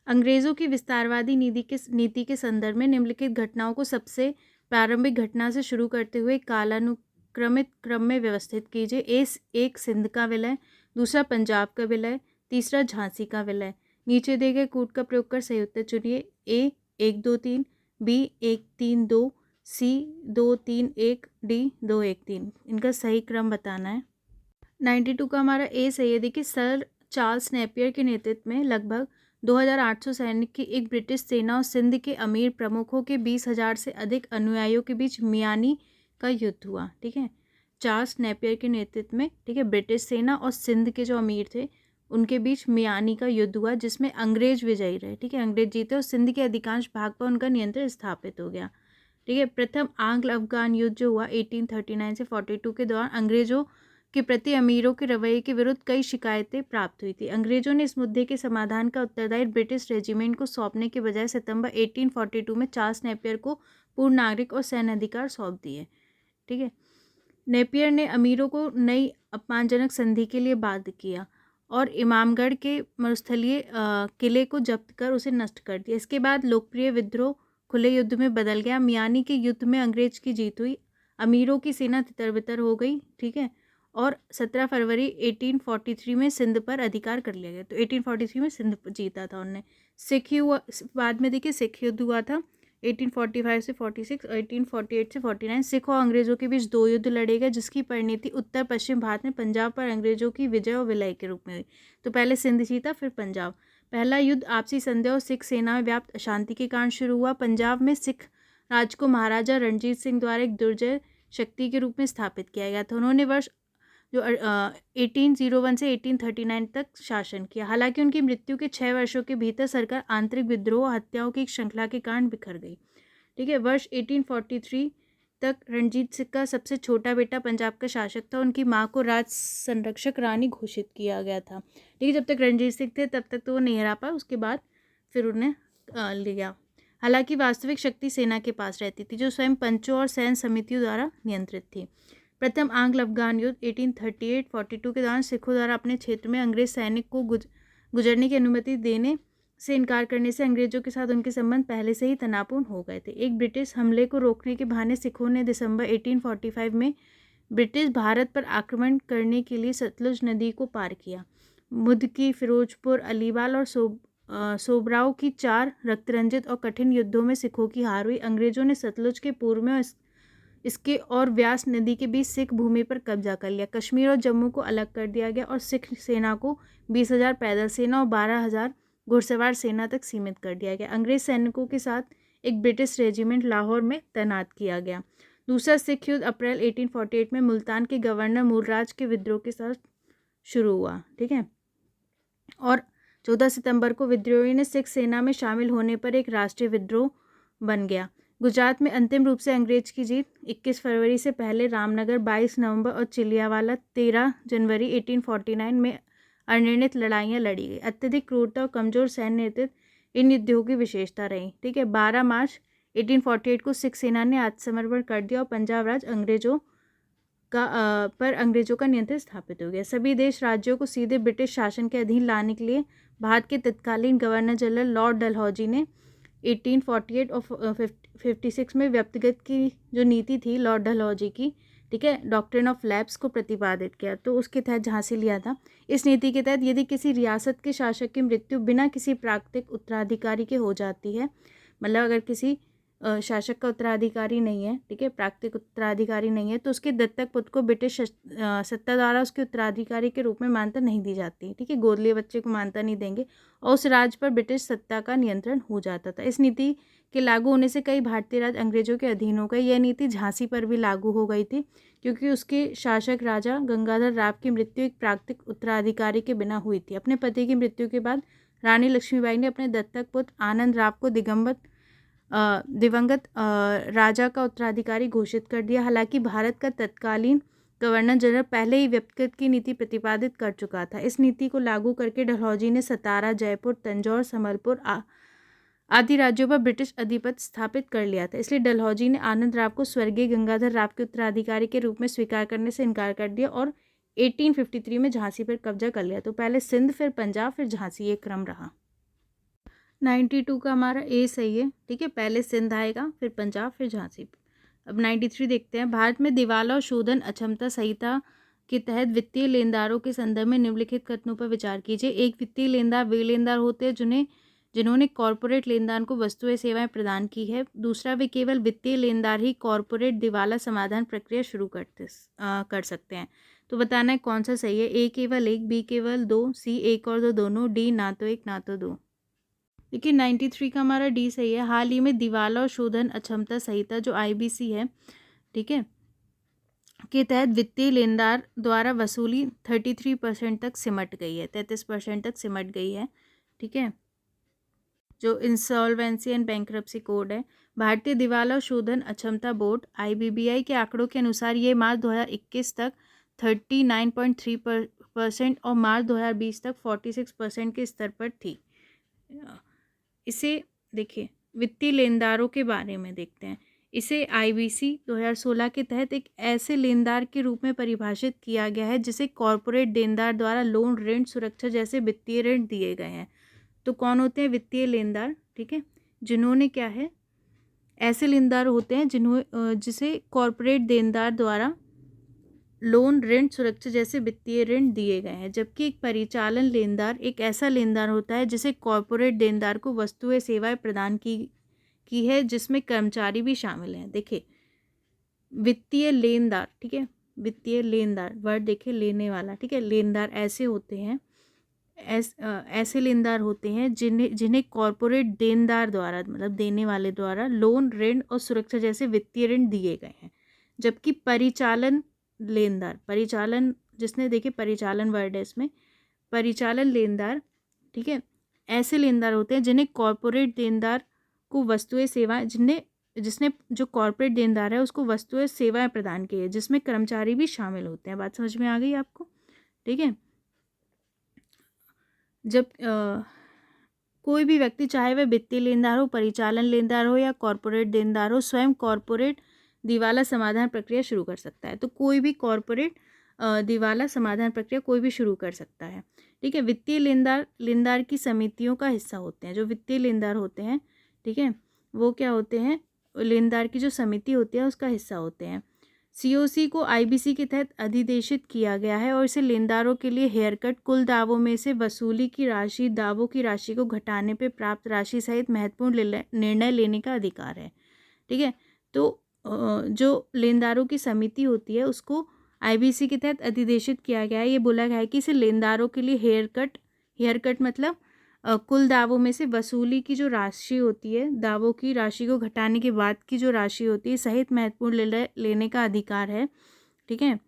अंग्रेज़ों की विस्तारवादी नीति के संदर्भ में निम्नलिखित घटनाओं को सबसे प्रारंभिक घटना से शुरू करते हुए कालानुक्रमित क्रम में व्यवस्थित कीजिए। एक सिंध का विलय, दूसरा पंजाब का विलय, तीसरा झांसी का विलय। नीचे दिए गए कूट का प्रयोग कर सही उत्तर चुनिए। ए 1 2 3, बी 1 3 2, सी 2 3 1, डी 2 1 3। इनका सही क्रम बताना है। 92 का हमारा ए सही है। देखिए, सर चार्ल्स नेपियर के नेतृत्व में लगभग 2800 सैनिक की एक ब्रिटिश सेना और सिंध के अमीर प्रमुखों के 20,000 से अधिक अनुयायियों के बीच मियानी का युद्ध हुआ। ठीक है, चार्ल्स नेपियर के नेतृत्व में, ठीक है, ब्रिटिश सेना और सिंध के जो अमीर थे उनके बीच मियानी का युद्ध हुआ, जिसमें अंग्रेज विजयी रहे। ठीक है, अंग्रेज जीते और सिंध के अधिकांश भाग पर उनका नियंत्रण स्थापित हो गया। ठीक है, प्रथम आंग्ल अफगान युद्ध जो हुआ 1839 से 42 के दौरान अंग्रेजों के प्रति अमीरों के रवैये के विरुद्ध कई शिकायतें प्राप्त हुई थी। अंग्रेजों ने इस मुद्दे के समाधान का उत्तरदायी ब्रिटिश रेजिमेंट को सौंपने के बजाय सितंबर 1842 में चार्ल्स नेपियर को पूर्ण नागरिक और सैन्य अधिकार सौंप दिए। ठीक है, नेपियर ने अमीरों को नई अपमानजनक संधि के लिए बाध्य किया और इमामगढ़ के मरुस्थलीय किले को जब्त कर उसे नष्ट कर दिया। इसके बाद लोकप्रिय विद्रोह खुले युद्ध में बदल गया। मियानी के युद्ध में अंग्रेज की जीत हुई, अमीरों की सेना तितर-बितर हो गई। ठीक है, और 17 फरवरी 1843 में सिंध पर अधिकार कर लिया गया। तो 1843 में सिंध जीता था उन्होंने। सिख हुआ बाद में, देखिए सिख युद्ध हुआ था 1845 से 46 और 1848 से 49। सिख और अंग्रेजों के बीच 2 युद्ध लड़े गए, जिसकी परिणति उत्तर पश्चिम भारत में पंजाब पर अंग्रेजों की विजय और विलय के रूप में हुई। तो पहले सिंध जीता, फिर पंजाब। पहला युद्ध आपसी संदेह और सिख सेना में व्याप्त अशांति के कारण शुरू हुआ। पंजाब में सिख राज को महाराजा रणजीत सिंह द्वारा एक दुर्जय शक्ति के रूप में स्थापित किया गया था। उन्होंने वर्ष 1801 से 1839 तक शासन किया। हालांकि उनकी मृत्यु के 6 वर्षों के भीतर सरकार आंतरिक विद्रोह और हत्याओं की एक श्रृंखला के कारण बिखर गई। ठीक है, वर्ष 1843 तक रणजीत सिंह का सबसे छोटा बेटा पंजाब का शासक था। उनकी मां को राज संरक्षक रानी घोषित किया गया था। ठीक है, जब तक रणजीत सिंह थे तब तक तो वो नहीं हरा पाए, उसके बाद फिर उन्हें लिया। हालांकि वास्तविक शक्ति सेना के पास रहती थी, जो स्वयं पंचों और सैन्य समितियों द्वारा नियंत्रित थी। प्रथम आंग्ल अफगान युद्ध 1838-42 के दौरान सिखों द्वारा अपने क्षेत्र में अंग्रेज सैनिक को गुजरने की अनुमति देने से इनकार करने से अंग्रेजों के साथ उनके संबंध पहले से ही तनावपूर्ण हो गए थे। एक ब्रिटिश हमले को रोकने के बहाने सिखों ने दिसंबर 1845 में ब्रिटिश भारत पर आक्रमण करने के लिए सतलुज नदी को पार किया। मुदकी, फिरोजपुर, अलीवाल और सोबराव की 4 रक्तरंजित और कठिन युद्धों में सिखों की हार हुई। अंग्रेजों ने सतलुज के पूर्व में इसके और व्यास नदी के बीच सिख भूमि पर कब्जा कर लिया। कश्मीर और जम्मू को अलग कर दिया गया और सिख सेना को 20,000 पैदल सेना और 12,000 घुड़सवार सेना तक सीमित कर दिया गया। अंग्रेज सैनिकों के साथ एक ब्रिटिश रेजिमेंट लाहौर में तैनात किया गया। दूसरा सिख युद्ध अप्रैल 1848 में मुल्तान के गवर्नर मूलराज के विद्रोह के साथ शुरू हुआ। ठीक है, और 14 सितंबर को विद्रोही ने सिख सेना में शामिल होने पर एक राष्ट्रीय विद्रोह बन गया। गुजरात में अंतिम रूप से अंग्रेज की जीत 21 फरवरी से पहले रामनगर 22 नवंबर और चिलियावाला 13 जनवरी 1849 में अनिर्णित लड़ाइयाँ लड़ी गई। अत्यधिक क्रूरता और कमजोर सैन्य नेतृत्व इन युद्धों की विशेषता रही। ठीक है, 12 मार्च 1848 को सिख सेना ने आत्मसमर्पण कर दिया और पंजाब राज्य अंग्रेजों का नियंत्रण स्थापित हो गया। सभी देश राज्यों को सीधे ब्रिटिश शासन के अधीन लाने के लिए भारत के तत्कालीन गवर्नर जनरल लॉर्ड डलहौजी ने 1848 और 56 में व्यक्तिगत की जो नीति थी लॉर्ड डलहौजी की, ठीक है, डॉक्ट्रिन ऑफ लैप्स को प्रतिपादित किया। तो उसके तहत झांसी लिया था। इस नीति के तहत यदि किसी रियासत के शासक की मृत्यु बिना किसी प्राकृतिक उत्तराधिकारी के हो जाती है, मतलब अगर किसी शासक का उत्तराधिकारी नहीं है, ठीक है, प्राकृतिक उत्तराधिकारी नहीं है, तो उसके दत्तक पुत्र को ब्रिटिश सत्ता द्वारा उसके उत्तराधिकारी के रूप में मान्यता नहीं दी जाती। ठीक है, गोद लिए बच्चे को मान्यता नहीं देंगे और उस राज्य पर ब्रिटिश सत्ता का नियंत्रण हो जाता था। इस नीति के लागू होने से कई भारतीय राज्य अंग्रेजों के अधीन हो गए। यह नीति झांसी पर भी लागू हो गई थी, क्योंकि उसके शासक राजा गंगाधर राव की मृत्यु एक प्राकृतिक उत्तराधिकारी के बिना हुई थी। अपने पति की मृत्यु के बाद रानी लक्ष्मीबाई ने अपने दत्तक पुत्र आनंद राव को दिवंगत राजा का उत्तराधिकारी घोषित कर दिया। हालांकि भारत का तत्कालीन गवर्नर जनरल पहले ही व्यक्तिगत की नीति प्रतिपादित कर चुका था। इस नीति को लागू करके डलहौजी ने सतारा, जयपुर, तंजौर, संबलपुर आदि राज्यों पर ब्रिटिश अधिपत्य स्थापित कर लिया था। इसलिए डलहौजी ने आनंद राव को स्वर्गीय गंगाधर राव के उत्तराधिकारी के रूप में स्वीकार करने से इनकार कर दिया और 1853 में झांसी पर कब्जा कर लिया। तो पहले सिंध, फिर पंजाब, फिर झांसी, ये क्रम रहा। 92 का हमारा ए सही है, ठीक है। पहले सिंध आएगा, फिर पंजाब, फिर झांसी। अब 93 देखते हैं। भारत में दिवाला और शोधन अक्षमता संहिता के तहत वित्तीय लेनदारों के संदर्भ में निम्नलिखित कथनों पर विचार कीजिए। एक, वित्तीय लेनदार वे लेनदार होते हैं जिन्होंने कॉरपोरेट लेनदार को वस्तुएं सेवाएं प्रदान की है। दूसरा, वे केवल वित्तीय लेनदार ही कॉरपोरेट दिवाला समाधान प्रक्रिया शुरू कर सकते हैं। तो बताना है कौन सा सही है। ए केवल एक, बी केवल दो, सी एक और दो दोनों, डी ना तो एक ना तो दो। देखिए 93 का हमारा डी सही है। हाल ही में दिवाला और शोधन अक्षमता संहिता जो IBC है, ठीक है, के तहत वित्तीय लेनदार द्वारा वसूली 33% तक सिमट गई है, 33% तक सिमट गई है, ठीक है। जो इंसॉल्वेंसी एंड बैंक्रप्सी कोड है, भारतीय दिवाला और शोधन अक्षमता बोर्ड IBBI के आंकड़ों के अनुसार ये मार्च 2021 तक 39.3% और मार्च 2020 तक 46% के स्तर पर थी। इसे देखिए, वित्तीय लेनदारों के बारे में देखते हैं। इसे IBC 2016 के तहत एक ऐसे लेनदार के रूप में परिभाषित किया गया है जिसे कॉरपोरेट देनदार द्वारा लोन, ऋण, सुरक्षा जैसे वित्तीय ऋण दिए गए हैं। तो कौन होते हैं वित्तीय लेनदार, ठीक है, जिन्होंने क्या है, ऐसे लेनदार होते हैं जिसे कॉरपोरेट देनदार द्वारा लोन, ऋण, सुरक्षा जैसे वित्तीय ऋण दिए गए हैं। जबकि एक परिचालन लेनदार एक ऐसा लेनदार होता है जिसे कॉरपोरेट देनदार को वस्तुएं सेवाएं प्रदान की है, जिसमें कर्मचारी भी शामिल हैं। देखिए वित्तीय लेनदार, ठीक है, वित्तीय लेनदार वर्ड देखिए, लेने वाला, ठीक है, लेनदार ऐसे होते हैं, ऐसे लेनदार होते हैं जिन्हें कॉरपोरेट देनदार द्वारा, मतलब देने वाले द्वारा लोन, ऋण और सुरक्षा जैसे वित्तीय ऋण दिए गए हैं। जबकि परिचालन लेनदार, परिचालन जिसने, देखिए परिचालन वर्ड है इसमें, परिचालन लेनदार, ठीक है, ऐसे लेनदार होते हैं जिन्हें कॉरपोरेट देनदार को वस्तुएं सेवाएं, जिसने जो कॉरपोरेट देनदार है उसको वस्तुएं सेवाएं प्रदान की है, जिसमें कर्मचारी भी शामिल होते हैं। बात समझ में आ गई आपको, ठीक है। जब कोई भी व्यक्ति, चाहे वह वित्तीय लेनदार हो, परिचालन लेनदार हो या कॉरपोरेट देनदार हो, स्वयं कॉरपोरेट दिवाला समाधान प्रक्रिया शुरू कर सकता है। तो कोई भी कॉरपोरेट दिवाला समाधान प्रक्रिया कोई भी शुरू कर सकता है, ठीक है। वित्तीय लेनदार की समितियों का हिस्सा होते हैं। जो वित्तीय लेनदार होते हैं, ठीक है, वो क्या होते हैं, लेनदार की जो समिति होती है उसका हिस्सा होते हैं। COC को IBC के तहत अधिदेशित किया गया है और इसे लेनदारों के लिए हेयरकट, कुल दावों में से वसूली की राशि, दावों की राशि को घटाने पे प्राप्त राशि सहित महत्वपूर्ण निर्णय लेने का अधिकार है, ठीक है। तो जो लेनदारों की समिति होती है उसको IBC के तहत अधिदेशित किया गया है। ये बोला गया है कि इसे लेनदारों के लिए हेयरकट मतलब कुल दावों में से वसूली की जो राशि होती है, दावों की राशि को घटाने के बाद की जो राशि होती है सहित महत्वपूर्ण लेने का अधिकार है, ठीक है।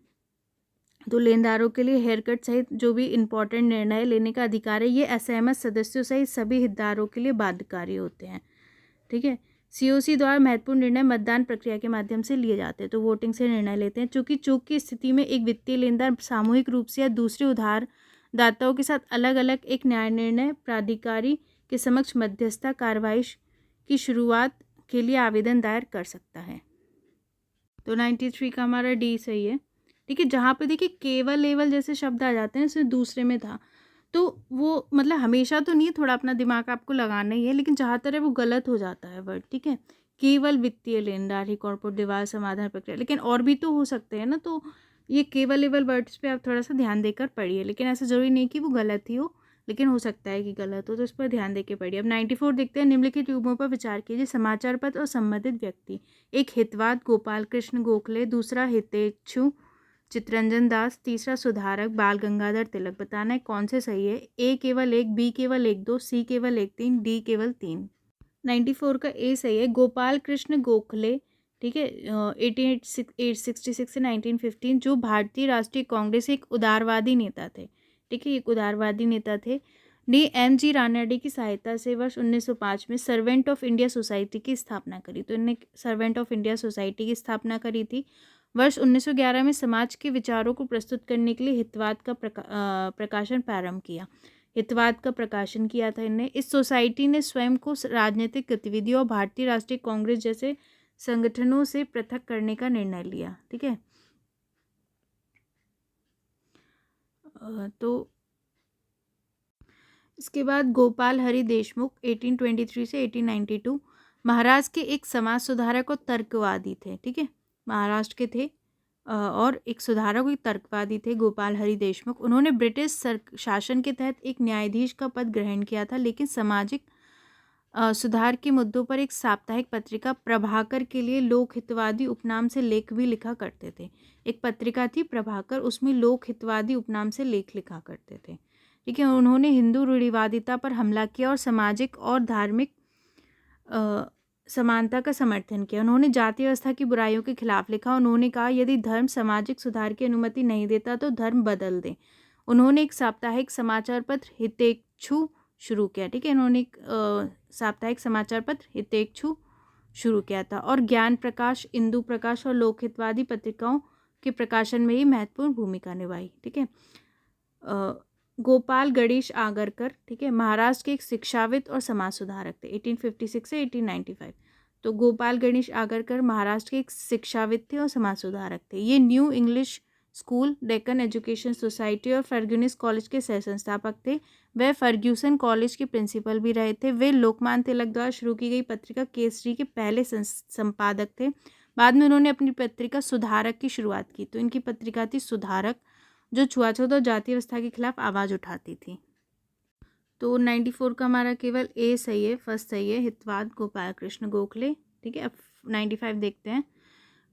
तो लेनदारों के लिए हेयरकट सहित जो भी इम्पोर्टेंट निर्णय लेने का अधिकार है, ये असहमत सदस्यों सहित सभी हितधारकों के लिए बाध्यकारी होते हैं, ठीक है। COC द्वारा महत्वपूर्ण निर्णय मतदान प्रक्रिया के माध्यम से लिए जाते हैं, तो वोटिंग से निर्णय लेते हैं। चूंकि चूक की स्थिति में एक वित्तीय लेनदार सामूहिक रूप से या दूसरे उधारदाताओं के साथ अलग अलग एक न्याय निर्णय प्राधिकारी के समक्ष मध्यस्थता कार्रवाई की शुरुआत के लिए आवेदन दायर कर सकता है। तो 93 का हमारा डी सही है, ठीक है। जहाँ पे देखिए केवल एवल जैसे शब्द आ जाते हैं, इसमें दूसरे में था, तो वो मतलब हमेशा तो नहीं है, थोड़ा अपना दिमाग आपको लगाना ही है, लेकिन जहाँ तरह वो गलत हो जाता है वर्ड, ठीक है। केवल वित्तीय लेनदार ही कॉर्पोरेट दिवाला समाधान प्रक्रिया, लेकिन और भी तो हो सकते हैं ना। तो ये केवल एवल वर्ड्स पे आप थोड़ा सा ध्यान देकर पढ़िए, लेकिन ऐसा जरूरी नहीं कि वो गलत ही हो, लेकिन हो सकता है कि गलत हो, तो इस पर ध्यान देकर पढ़िए। अब 94 देखते हैं। निम्नलिखित युग्मों पर विचार कीजिए। समाचार पत्र और संबंधित व्यक्ति। एक, हितवाद गोपाल कृष्ण गोखले, दूसरा हितेच्छु चितरंजन दास, तीसरा सुधारक बाल गंगाधर तिलक। बताना है कौन से सही है। ए केवल एक, बी केवल एक दो, सी केवल एक तीन, डी केवल तीन। 94 का ए सही है। गोपाल कृष्ण गोखले, ठीक है, 1866 से 1915, जो भारतीय राष्ट्रीय कांग्रेस एक उदारवादी नेता थे, ठीक है, एक उदारवादी नेता थे, ने MG रानडे की सहायता से वर्ष 1905 में सर्वेंट ऑफ इंडिया सोसाइटी की स्थापना करी। तो इन्हें सर्वेंट ऑफ इंडिया सोसाइटी की स्थापना करी थी। वर्ष 1911 में समाज के विचारों को प्रस्तुत करने के लिए हितवाद का प्रकाशन प्रारंभ किया। हितवाद का प्रकाशन किया था इन्हें। इस सोसाइटी ने स्वयं को राजनीतिक गतिविधियों और भारतीय राष्ट्रीय कांग्रेस जैसे संगठनों से पृथक करने का निर्णय लिया, ठीक है। तो इसके बाद गोपाल हरि देशमुख 1823 से 1892 महाराष्ट्र के एक समाज सुधारक और तर्कवादी थे। ठीक है, महाराष्ट्र के थे और एक सुधारक और तर्कवादी थे गोपाल हरि देशमुख। उन्होंने ब्रिटिश शासन के तहत एक न्यायाधीश का पद ग्रहण किया था, लेकिन सामाजिक सुधार के मुद्दों पर एक साप्ताहिक पत्रिका प्रभाकर के लिए लोकहितवादी उपनाम से लेख भी लिखा करते थे। एक पत्रिका थी प्रभाकर, उसमें लोकहितवादी उपनाम से लेख लिखा करते थे। ठीक है, उन्होंने हिंदू रूढ़िवादिता पर हमला किया और सामाजिक और धार्मिक समानता का समर्थन किया। उन्होंने जाति व्यवस्था की बुराइयों के खिलाफ लिखा। उन्होंने कहा यदि धर्म सामाजिक सुधार की अनुमति नहीं देता तो धर्म बदल दें। उन्होंने एक साप्ताहिक समाचार पत्र हितेक्षु शुरू किया। ठीक है, उन्होंने एक साप्ताहिक समाचार पत्र हितेक्षु शुरू किया था और ज्ञान प्रकाश, इंदु प्रकाश और लोकहितवादी पत्रिकाओं के प्रकाशन में ही महत्वपूर्ण भूमिका निभाई। ठीक है, गोपाल गणेश आगरकर, ठीक है, महाराष्ट्र के एक शिक्षाविद और समाज सुधारक थे 1856 से 1895। तो गोपाल गणेश आगरकर महाराष्ट्र के एक शिक्षाविद थे और समाज सुधारक थे। ये new English school, Deccan education society और फर्ग्यूसन कॉलेज के सह संस्थापक थे। वे फर्ग्यूसन कॉलेज के प्रिंसिपल भी रहे थे। वे लोकमान्य तिलक द्वारा शुरू की गई पत्रिका केसरी के पहले संपादक थे। बाद में उन्होंने अपनी पत्रिका सुधारक की शुरुआत की। तो इनकी पत्रिका थी सुधारक, जो छुआछूत और जाति व्यवस्था के खिलाफ आवाज़ उठाती थी। तो 94 का हमारा केवल ए सही है, फर्स्ट सही है, हितवाद गोपाल कृष्ण गोखले। ठीक है, अब 95 देखते हैं।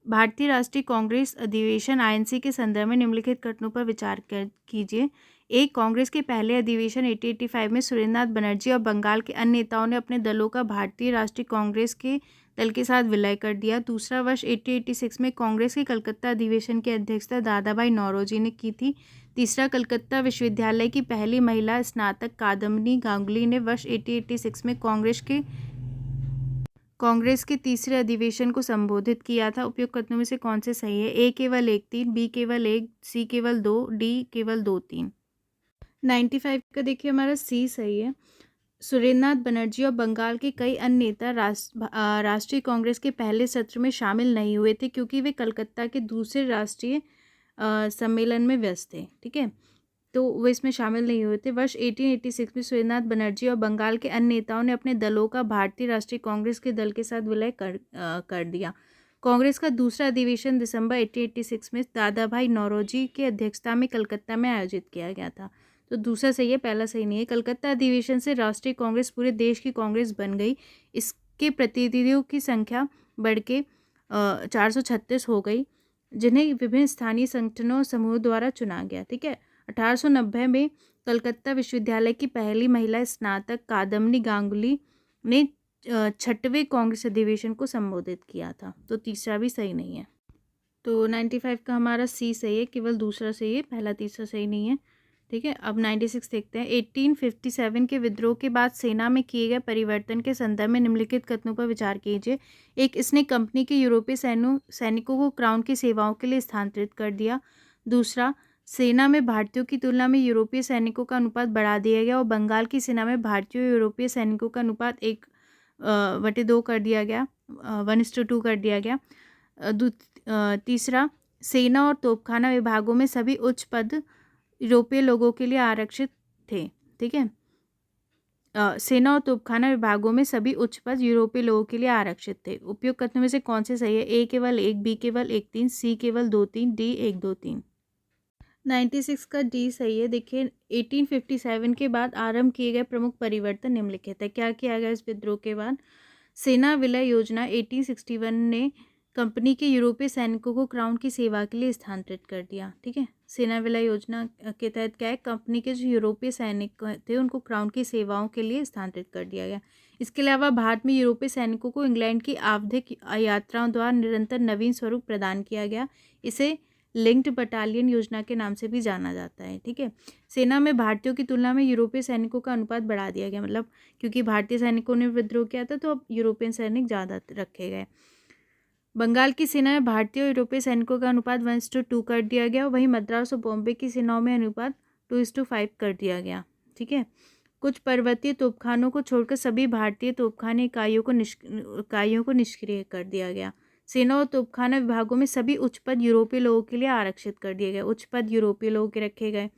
भारतीय राष्ट्रीय कांग्रेस अधिवेशन आईएनसी के संदर्भ में निम्नलिखित घटनाओं पर विचार कीजिए। एक, कांग्रेस के पहले अधिवेशन 1885 में सुरेंद्रनाथ बनर्जी और बंगाल के अन्य नेताओं ने अपने दलों का भारतीय राष्ट्रीय कांग्रेस के दल के साथ विलय कर दिया। दूसरा, वर्ष 1886 में कांग्रेस के कलकत्ता अधिवेशन की अध्यक्षता दादा भाई नौरोजी ने की थी। तीसरा, कलकत्ता विश्वविद्यालय की पहली महिला स्नातक कादम्बिनी गांगुली ने वर्ष 1886 में कांग्रेस के तीसरे अधिवेशन को संबोधित किया था। उपयुक्त कथनों में से कौन से सही है? ए केवल 1 3, बी केवल 1, सी केवल 2, डी केवल 2 3। 95 का देखिए हमारा सी सही है। सुरेंद्रनाथ बनर्जी और बंगाल के कई अन्य नेता राष्ट्रीय कांग्रेस के पहले सत्र में शामिल नहीं हुए थे क्योंकि वे कलकत्ता के दूसरे राष्ट्रीय सम्मेलन में व्यस्त थे। ठीक है, तो वे इसमें शामिल नहीं हुए थे। वर्ष 1886 में सुरेंद्रनाथ बनर्जी और बंगाल के अन्य नेताओं ने अपने दलों का भारतीय राष्ट्रीय कांग्रेस के दल के साथ विलय कर दिया। कांग्रेस का दूसरा अधिवेशन दिसंबर 1886 में दादा भाई नौरोजी की अध्यक्षता में कलकत्ता में आयोजित किया गया था। तो दूसरा सही है, पहला सही नहीं है। कलकत्ता अधिवेशन से राष्ट्रीय कांग्रेस पूरे देश की कांग्रेस बन गई। इसके प्रतिनिधियों की संख्या बढ़ के 436 हो गई, जिन्हें विभिन्न स्थानीय संगठनों और समूहों द्वारा चुना गया। ठीक है, 1890 में कलकत्ता विश्वविद्यालय की पहली महिला स्नातक कादम्बिनी गांगुली ने 6वें कांग्रेस अधिवेशन को संबोधित किया था। तो तीसरा भी सही नहीं है। तो 95 का हमारा सी सही है, केवल दूसरा सही है, पहला तीसरा सही नहीं है। ठीक है, अब 96 देखते हैं। 1857 के विद्रोह के बाद सेना में किए गए परिवर्तन के संदर्भ में निम्नलिखित कथनों पर विचार कीजिए। एक, इसने कंपनी के यूरोपीय सैनिकों को क्राउन की सेवाओं के लिए स्थानांतरित कर दिया। दूसरा, सेना में भारतीयों की तुलना में यूरोपीय सैनिकों का अनुपात बढ़ा दिया गया और बंगाल की सेना में भारतीय और यूरोपीय सैनिकों का अनुपात 1/2 कर दिया गया, 1:2 कर दिया गया। तीसरा, सेना और तोपखाना विभागों में सभी उच्च पद यूरोपीय लोगों के लिए आरक्षित थे। ठीक है, सेना और तोपखाना विभागों में सभी उच्च पद यूरोपीय लोगों के लिए आरक्षित थे। उपयुक्त कथनों में से कौन से सही है? ए केवल 1, बी केवल 1 3, सी केवल 2 3, डी 1 2 3। 96 का डी सही है। देखिए, 1857 के बाद आरंभ किए गए प्रमुख परिवर्तन निम्नलिखित है। क्या किया गया इस विद्रोह के बाद? सेना विलय योजना 1861 ने कंपनी के यूरोपीय सैनिकों को क्राउन की सेवा के लिए स्थानांतरित कर दिया। ठीक है, सेना विलय योजना के तहत क्या है, कंपनी के जो यूरोपीय सैनिक थे उनको क्राउन की सेवाओं के लिए स्थानांतरित कर दिया गया। इसके अलावा भारत में यूरोपीय सैनिकों को इंग्लैंड की आवधिक यात्राओं द्वारा निरंतर नवीन स्वरूप प्रदान किया गया। इसे लिंक्ड बटालियन योजना के नाम से भी जाना जाता है। ठीक है, सेना में भारतीयों की तुलना में यूरोपीय सैनिकों का अनुपात बढ़ा दिया गया, मतलब क्योंकि भारतीय सैनिकों ने विद्रोह किया था तो अब यूरोपियन सैनिक ज़्यादा रखे गए। बंगाल की सेना में भारतीय और यूरोपीय सैनिकों का अनुपात 1:2 कर दिया गया। वहीं मद्रास और बॉम्बे की सेनाओं में अनुपात 2:5 कर दिया गया। ठीक है, कुछ पर्वतीय तोपखानों को छोड़कर सभी भारतीय तोपखाने इकाइयों को निष्क्रिय कर दिया गया। सेना और तोपखाना विभागों में सभी उच्च पद यूरोपीय लोगों के लिए आरक्षित कर दिए गए। उच्च पद यूरोपीय लोगों के रखे गए।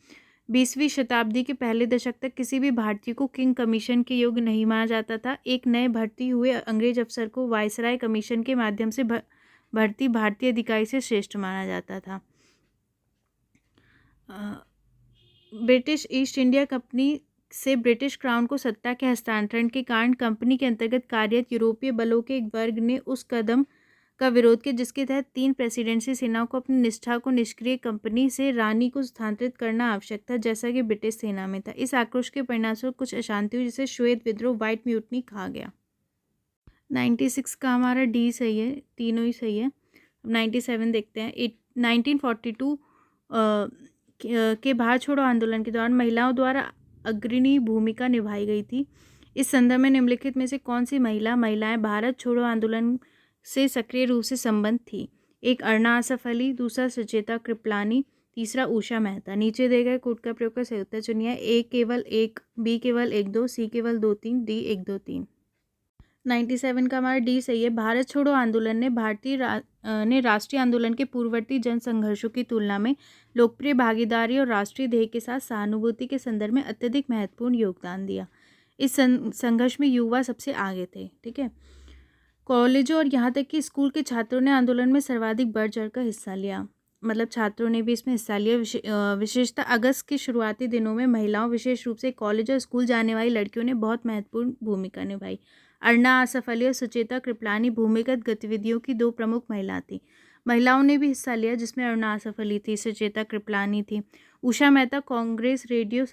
20वीं शताब्दी के पहले दशक तक किसी भी भारतीय को किंग कमीशन के योग्य नहीं माना जाता था। एक नए भर्ती हुए अंग्रेज अफसर को वायसराय कमीशन के माध्यम से भर्ती भारतीय अधिकारी से श्रेष्ठ माना जाता था। ब्रिटिश ईस्ट इंडिया कंपनी से ब्रिटिश क्राउन को सत्ता के हस्तांतरण के कारण कंपनी के अंतर्गत कार्यरत यूरोपीय बलों के एक वर्ग ने उस कदम का विरोध किया जिसके तहत 3 प्रेसिडेंसी सेनाओं को अपनी निष्ठा को निष्क्रिय कंपनी से रानी को स्थानांतरित करना आवश्यक था, जैसा कि ब्रिटिश सेना में था। इस आक्रोश के परिणामस्वरूप कुछ अशांति हुई जिसे श्वेत विद्रोह, व्हाइट म्यूटनी कहा गया। 96 का हमारा डी सही है, तीनों ही सही है। 97 देखते हैं। 1942 के भारत छोड़ो आंदोलन के दौरान महिलाओं द्वारा अग्रणी भूमिका निभाई गई थी। इस संदर्भ में निम्नलिखित में से कौन सी महिलाएं भारत छोड़ो आंदोलन से सक्रिय रूप से संबंध थी? एक अरुणा आसफ अली, दूसरा सुचेता कृपलानी, तीसरा उषा मेहता। नीचे दिए गए कोड का प्रयोग कर सही उत्तर चुनिए। ए केवल 1, बी केवल 1 2, सी केवल 2 3, डी 1 2 3। 97 का हमारा डी सही है। भारत छोड़ो आंदोलन ने राष्ट्रीय आंदोलन के पूर्ववर्ती जन संघर्षों की तुलना में लोकप्रिय भागीदारी और राष्ट्रीय ध्येय के साथ सहानुभूति के संदर्भ में अत्यधिक महत्वपूर्ण योगदान दिया। इस संघर्ष में युवा सबसे आगे थे। ठीक है। कॉलेजों और यहाँ तक कि स्कूल के छात्रों ने आंदोलन में सर्वाधिक बढ़ चढ़कर हिस्सा लिया। मतलब छात्रों ने भी इसमें हिस्सा लिया। विशेषतः अगस्त के शुरुआती दिनों में महिलाओं, विशेष रूप से कॉलेज और स्कूल जाने वाली लड़कियों ने बहुत महत्वपूर्ण भूमिका निभाई। अरुणा आसफ अली और सुचेता कृपलानी भूमिगत गतिविधियों की 2 प्रमुख महिला थी। महिलाओं ने भी हिस्सा लिया जिसमें अरुणा आसफ अली थी, सुचेता कृपलानी थी। उषा मेहता कांग्रेस रेडियो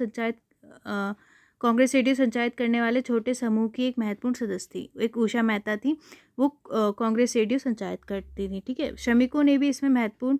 संचालित करने वाले छोटे समूह की एक महत्वपूर्ण सदस्य थी। एक उषा मेहता थी, वो कांग्रेस रेडियो संचालित करती थी। ठीक है। श्रमिकों ने भी इसमें महत्वपूर्ण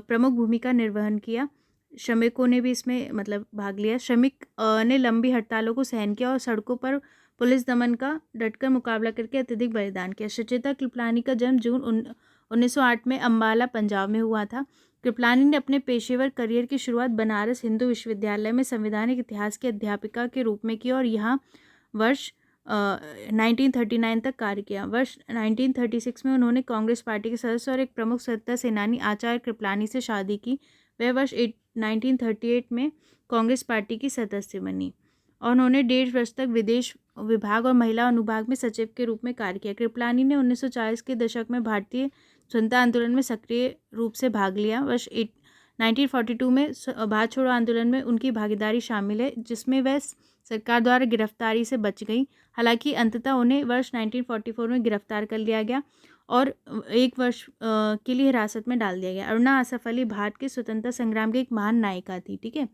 प्रमुख भूमिका निर्वहन किया। श्रमिकों ने भी इसमें मतलब भाग लिया। श्रमिक ने लंबी हड़तालों को सहन किया और सड़कों पर पुलिस दमन का डटकर मुकाबला करके अत्यधिक बलिदान किया। सुचेता कृपलानी का जन्म जून 1908 में अंबाला, पंजाब में हुआ था। कृपलानी ने अपने पेशेवर करियर की शुरुआत बनारस हिंदू विश्वविद्यालय में संवैधानिक इतिहास की अध्यापिका के रूप में की और यहाँ वर्ष 1939 तक कार्य किया। वर्ष 1936 में उन्होंने कांग्रेस पार्टी के सदस्य और एक प्रमुख स्वतंत्रता सेनानी आचार्य कृपलानी से शादी की। वह वर्ष 1938 में कांग्रेस पार्टी की सदस्य बनी और उन्होंने 1.5 वर्ष तक विदेश विभाग और महिला अनुभाग में सचिव के रूप में कार्य किया। कृपलानी ने 1940 के दशक में भारतीय स्वतंत्रता आंदोलन में सक्रिय रूप से भाग लिया। वर्ष 1942 में भारत छोड़ो आंदोलन में उनकी भागीदारी शामिल है, जिसमें वह सरकार द्वारा गिरफ्तारी से बच गई। हालांकि अंततः उन्हें वर्ष 1944 में गिरफ्तार कर लिया गया और 1 वर्ष के लिए हिरासत में डाल दिया गया। अरुणा आसफ अली भारत के स्वतंत्रता संग्राम की एक महान नायिका थी। ठीक है,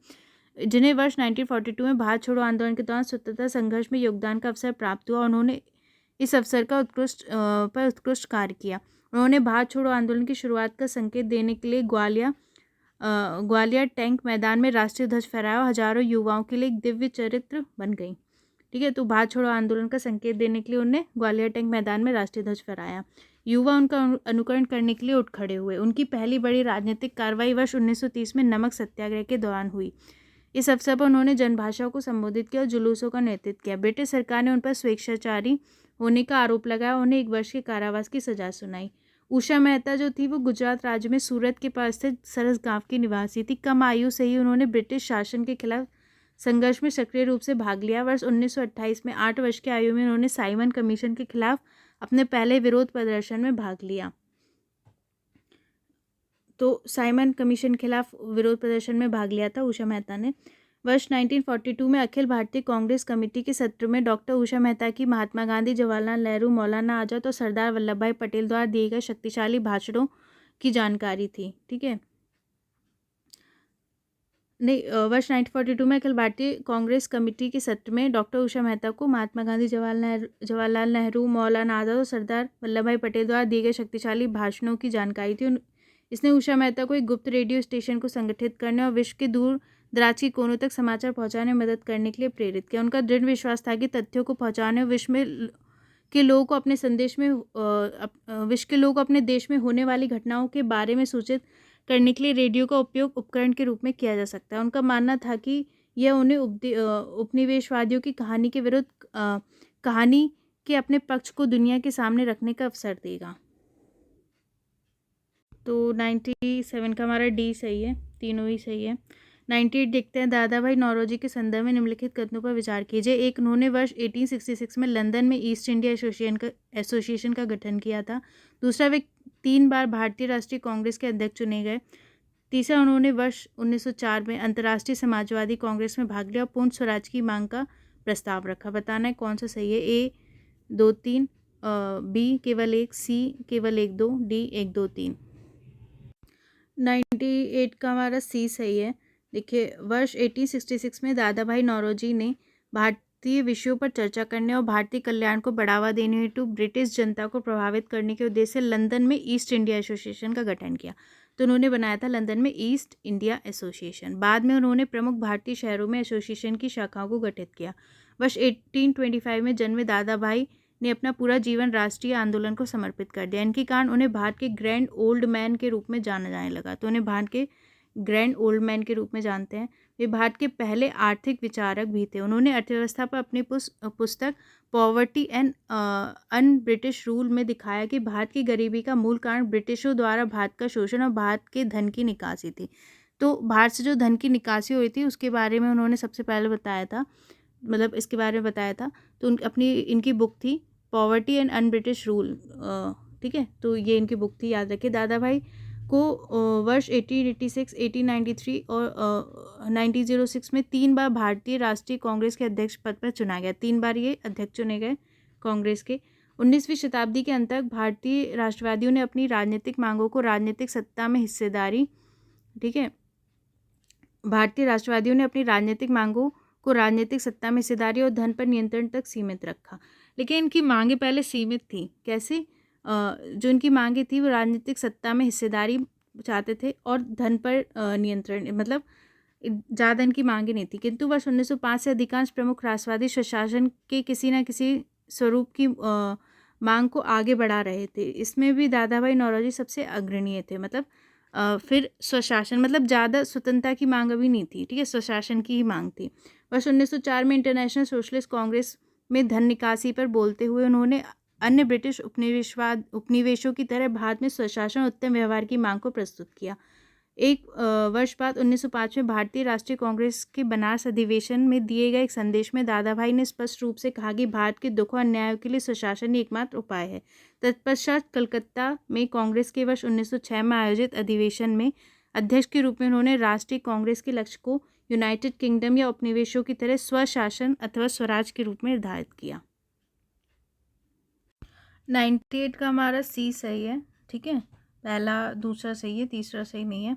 जिन्हें वर्ष 1942 में भारत छोड़ो आंदोलन के दौरान स्वतंत्रता संघर्ष में योगदान का अवसर प्राप्त हुआ। उन्होंने इस अवसर का उत्कृष्ट कार्य किया। उन्होंने भारत छोड़ो आंदोलन की शुरुआत का संकेत देने के लिए ग्वालियर टैंक मैदान में राष्ट्रीय ध्वज फहराया और हजारों युवाओं के लिए एक दिव्य चरित्र बन गई। ठीक है, तो भारत छोड़ो आंदोलन का संकेत देने के लिए उन्होंने ग्वालियर टैंक मैदान में राष्ट्रीय ध्वज फहराया। युवा उनका अनुकरण करने के लिए उठ खड़े हुए। उनकी पहली बड़ी राजनीतिक कार्रवाई वर्ष 1930 में नमक सत्याग्रह के दौरान हुई। इस अवसर पर उन्होंने जनभाषाओं को संबोधित किया और जुलूसों का नेतृत्व किया। ब्रिटिश सरकार ने उन पर स्वेच्छाचारी होने का आरोप लगाया। उन्हें 1 वर्ष के कारावास की सजा सुनाई। उषा मेहता जो थी वो गुजरात राज्य में सूरत के पास स्थित सरस गांव की निवासी थी। कम आयु से ही उन्होंने ब्रिटिश शासन के खिलाफ संघर्ष में सक्रिय रूप से भाग लिया। वर्ष 1928 में 8 वर्ष की आयु में उन्होंने साइमन कमीशन के खिलाफ अपने पहले विरोध प्रदर्शन में भाग लिया। तो साइमन कमीशन के खिलाफ विरोध प्रदर्शन में भाग लिया था उषा मेहता ने। वर्ष 1942 में अखिल भारतीय कांग्रेस कमेटी के सत्र में डॉक्टर उषा मेहता की महात्मा गांधी, जवाहरलाल नेहरू, मौलाना आजाद और सरदार वल्लभ भाई पटेल द्वारा दिए गए शक्तिशाली भाषणों की जानकारी थी। ठीक है, वर्ष 1942 में अखिल भारतीय कांग्रेस कमेटी के सत्र में डॉक्टर उषा मेहता को महात्मा गांधी, जवाहरलाल नेहरू, मौलाना आजाद और सरदार वल्लभ भाई पटेल द्वारा दिए गए शक्तिशाली भाषणों की जानकारी थी। इसने उषा मेहता को एक गुप्त रेडियो स्टेशन को संगठित करने और विश्व के दूर दराज के कोनों तक समाचार पहुंचाने में मदद करने के लिए प्रेरित किया। उनका दृढ़ विश्वास था कि तथ्यों को पहुंचाने और विश्व के लोगों को अपने देश में होने वाली घटनाओं के बारे में सूचित करने के लिए रेडियो का उपयोग उपकरण के रूप में किया जा सकता है। उनका मानना था कि यह उन्हें उपनिवेशवादियों की कहानी के विरुद्ध कहानी के अपने पक्ष को दुनिया के सामने रखने का अवसर देगा। तो 97 का हमारा डी सही है, तीनों ही सही है। 98 देखते हैं, दादा भाई नौरोजी के संदर्भ में निम्नलिखित कथनों पर विचार कीजिए। एक, उन्होंने वर्ष 1866 में लंदन में ईस्ट इंडिया एसोसिएशन का गठन किया था। दूसरा, वे 3 बार भारतीय राष्ट्रीय कांग्रेस के अध्यक्ष चुने गए। तीसरा, उन्होंने वर्ष 1904 में अंतर्राष्ट्रीय समाजवादी कांग्रेस में भाग लिया और पूर्ण स्वराज की मांग का प्रस्ताव रखा। बताना है कौन सा सही है। ए 2 3, बी केवल 1, सी केवल 1 2, डी 1 2 3। 98 का हमारा सी सही है। देखिए, वर्ष 1866 में दादा भाई नौरोजी ने भारतीय विषयों पर चर्चा करने और भारतीय कल्याण को बढ़ावा देने हेतु ब्रिटिश जनता को प्रभावित करने के उद्देश्य से लंदन में ईस्ट इंडिया एसोसिएशन का गठन किया। तो उन्होंने बनाया था लंदन में ईस्ट इंडिया एसोसिएशन। बाद में उन्होंने प्रमुख भारतीय शहरों में एसोसिएशन की शाखाओं को गठित किया। वर्ष 1825 में जन्मे दादा भाई ने अपना पूरा जीवन राष्ट्रीय आंदोलन को समर्पित कर दिया। इनके कारण उन्हें भारत के ग्रैंड ओल्ड मैन के रूप में जाना जाने लगा। तो उन्हें भारत के ग्रैंड ओल्ड मैन के रूप में जानते हैं। वे भारत के पहले आर्थिक विचारक भी थे। उन्होंने अर्थव्यवस्था पर अपनी पुस्तक poverty and un British rule में दिखाया कि भारत की गरीबी का मूल कारण ब्रिटिशों द्वारा भारत का शोषण और भारत के धन की निकासी थी। तो भारत से जो धन की निकासी हुई थी उसके बारे में उन्होंने सबसे पहले बताया था, मतलब इसके बारे में बताया था। तो इनकी बुक थी poverty and un British rule, ठीक है। तो ये इनकी बुक थी, याद रखिए। दादा भाई को वर्ष 1886, 1893 और 1906 में 3 बार भारतीय राष्ट्रीय कांग्रेस के अध्यक्ष पद पर चुना गया। 3 बार ये अध्यक्ष चुने गए कांग्रेस के। 19वीं शताब्दी के अंत तक भारतीय राष्ट्रवादियों ने अपनी राजनीतिक मांगों को राजनीतिक सत्ता में हिस्सेदारी, ठीक है, भारतीय राष्ट्रवादियों ने अपनी राजनीतिक मांगों को राजनीतिक सत्ता में हिस्सेदारी और धन पर नियंत्रण तक सीमित रखा। लेकिन इनकी मांगें पहले सीमित थी। कैसे? जो इनकी मांगें थी वो राजनीतिक सत्ता में हिस्सेदारी चाहते थे और धन पर नियंत्रण, मतलब ज़्यादा इनकी मांगें नहीं थी। किंतु वर्ष 1905 से अधिकांश प्रमुख राष्ट्रवादी स्वशासन के किसी न किसी स्वरूप की मांग को आगे बढ़ा रहे थे। इसमें भी दादा भाई नौरोजी सबसे अग्रणीय थे। मतलब फिर स्वशासन, मतलब ज़्यादा स्वतंत्रता की मांग अभी नहीं थी, ठीक है, स्वशासन की ही मांग थी। वर्ष 1904 में इंटरनेशनल सोशलिस्ट कांग्रेस में धन निकासी पर बोलते हुए उन्होंने अन्य ब्रिटिश उपनिवेशों की तरह भारत में स्वशासन और उत्तम व्यवहार की मांग को प्रस्तुत किया। एक वर्ष बाद 1905 में भारतीय राष्ट्रीय कांग्रेस के बनारस अधिवेशन में दिए गए एक संदेश में दादा भाई ने स्पष्ट रूप से कहा कि भारत के दुखों और अन्यायों के लिए स्वशासन ही एकमात्र उपाय है। तत्पश्चात कलकत्ता में कांग्रेस के वर्ष 1906 में आयोजित अधिवेशन में अध्यक्ष के रूप में उन्होंने राष्ट्रीय कांग्रेस के लक्ष्य को यूनाइटेड किंगडम या उपनिवेशों की तरह स्वशासन अथवा स्वराज के रूप में निर्धारित किया। 98 का हमारा सी सही है, ठीक है। पहला दूसरा सही है, तीसरा सही नहीं है।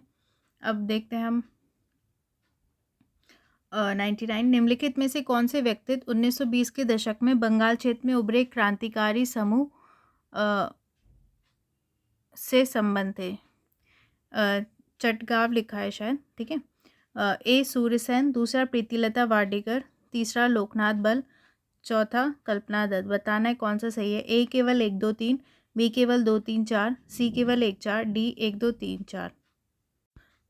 अब देखते हैं हम 99। निम्नलिखित में से कौन से व्यक्तित्व 1920 के दशक में बंगाल क्षेत्र में उभरे क्रांतिकारी समूह से संबंध थे? चटगांव लिखा है शायद, ठीक है। ए सूर्यसेन, दूसरा प्रीतिलता वाडेकर, तीसरा लोकनाथ बल, चौथा कल्पना दत्त। बताना है कौन सा सही है। ए केवल 1 2 3, बी केवल 2 3 4, सी केवल 1 4, डी 1 2 3 4।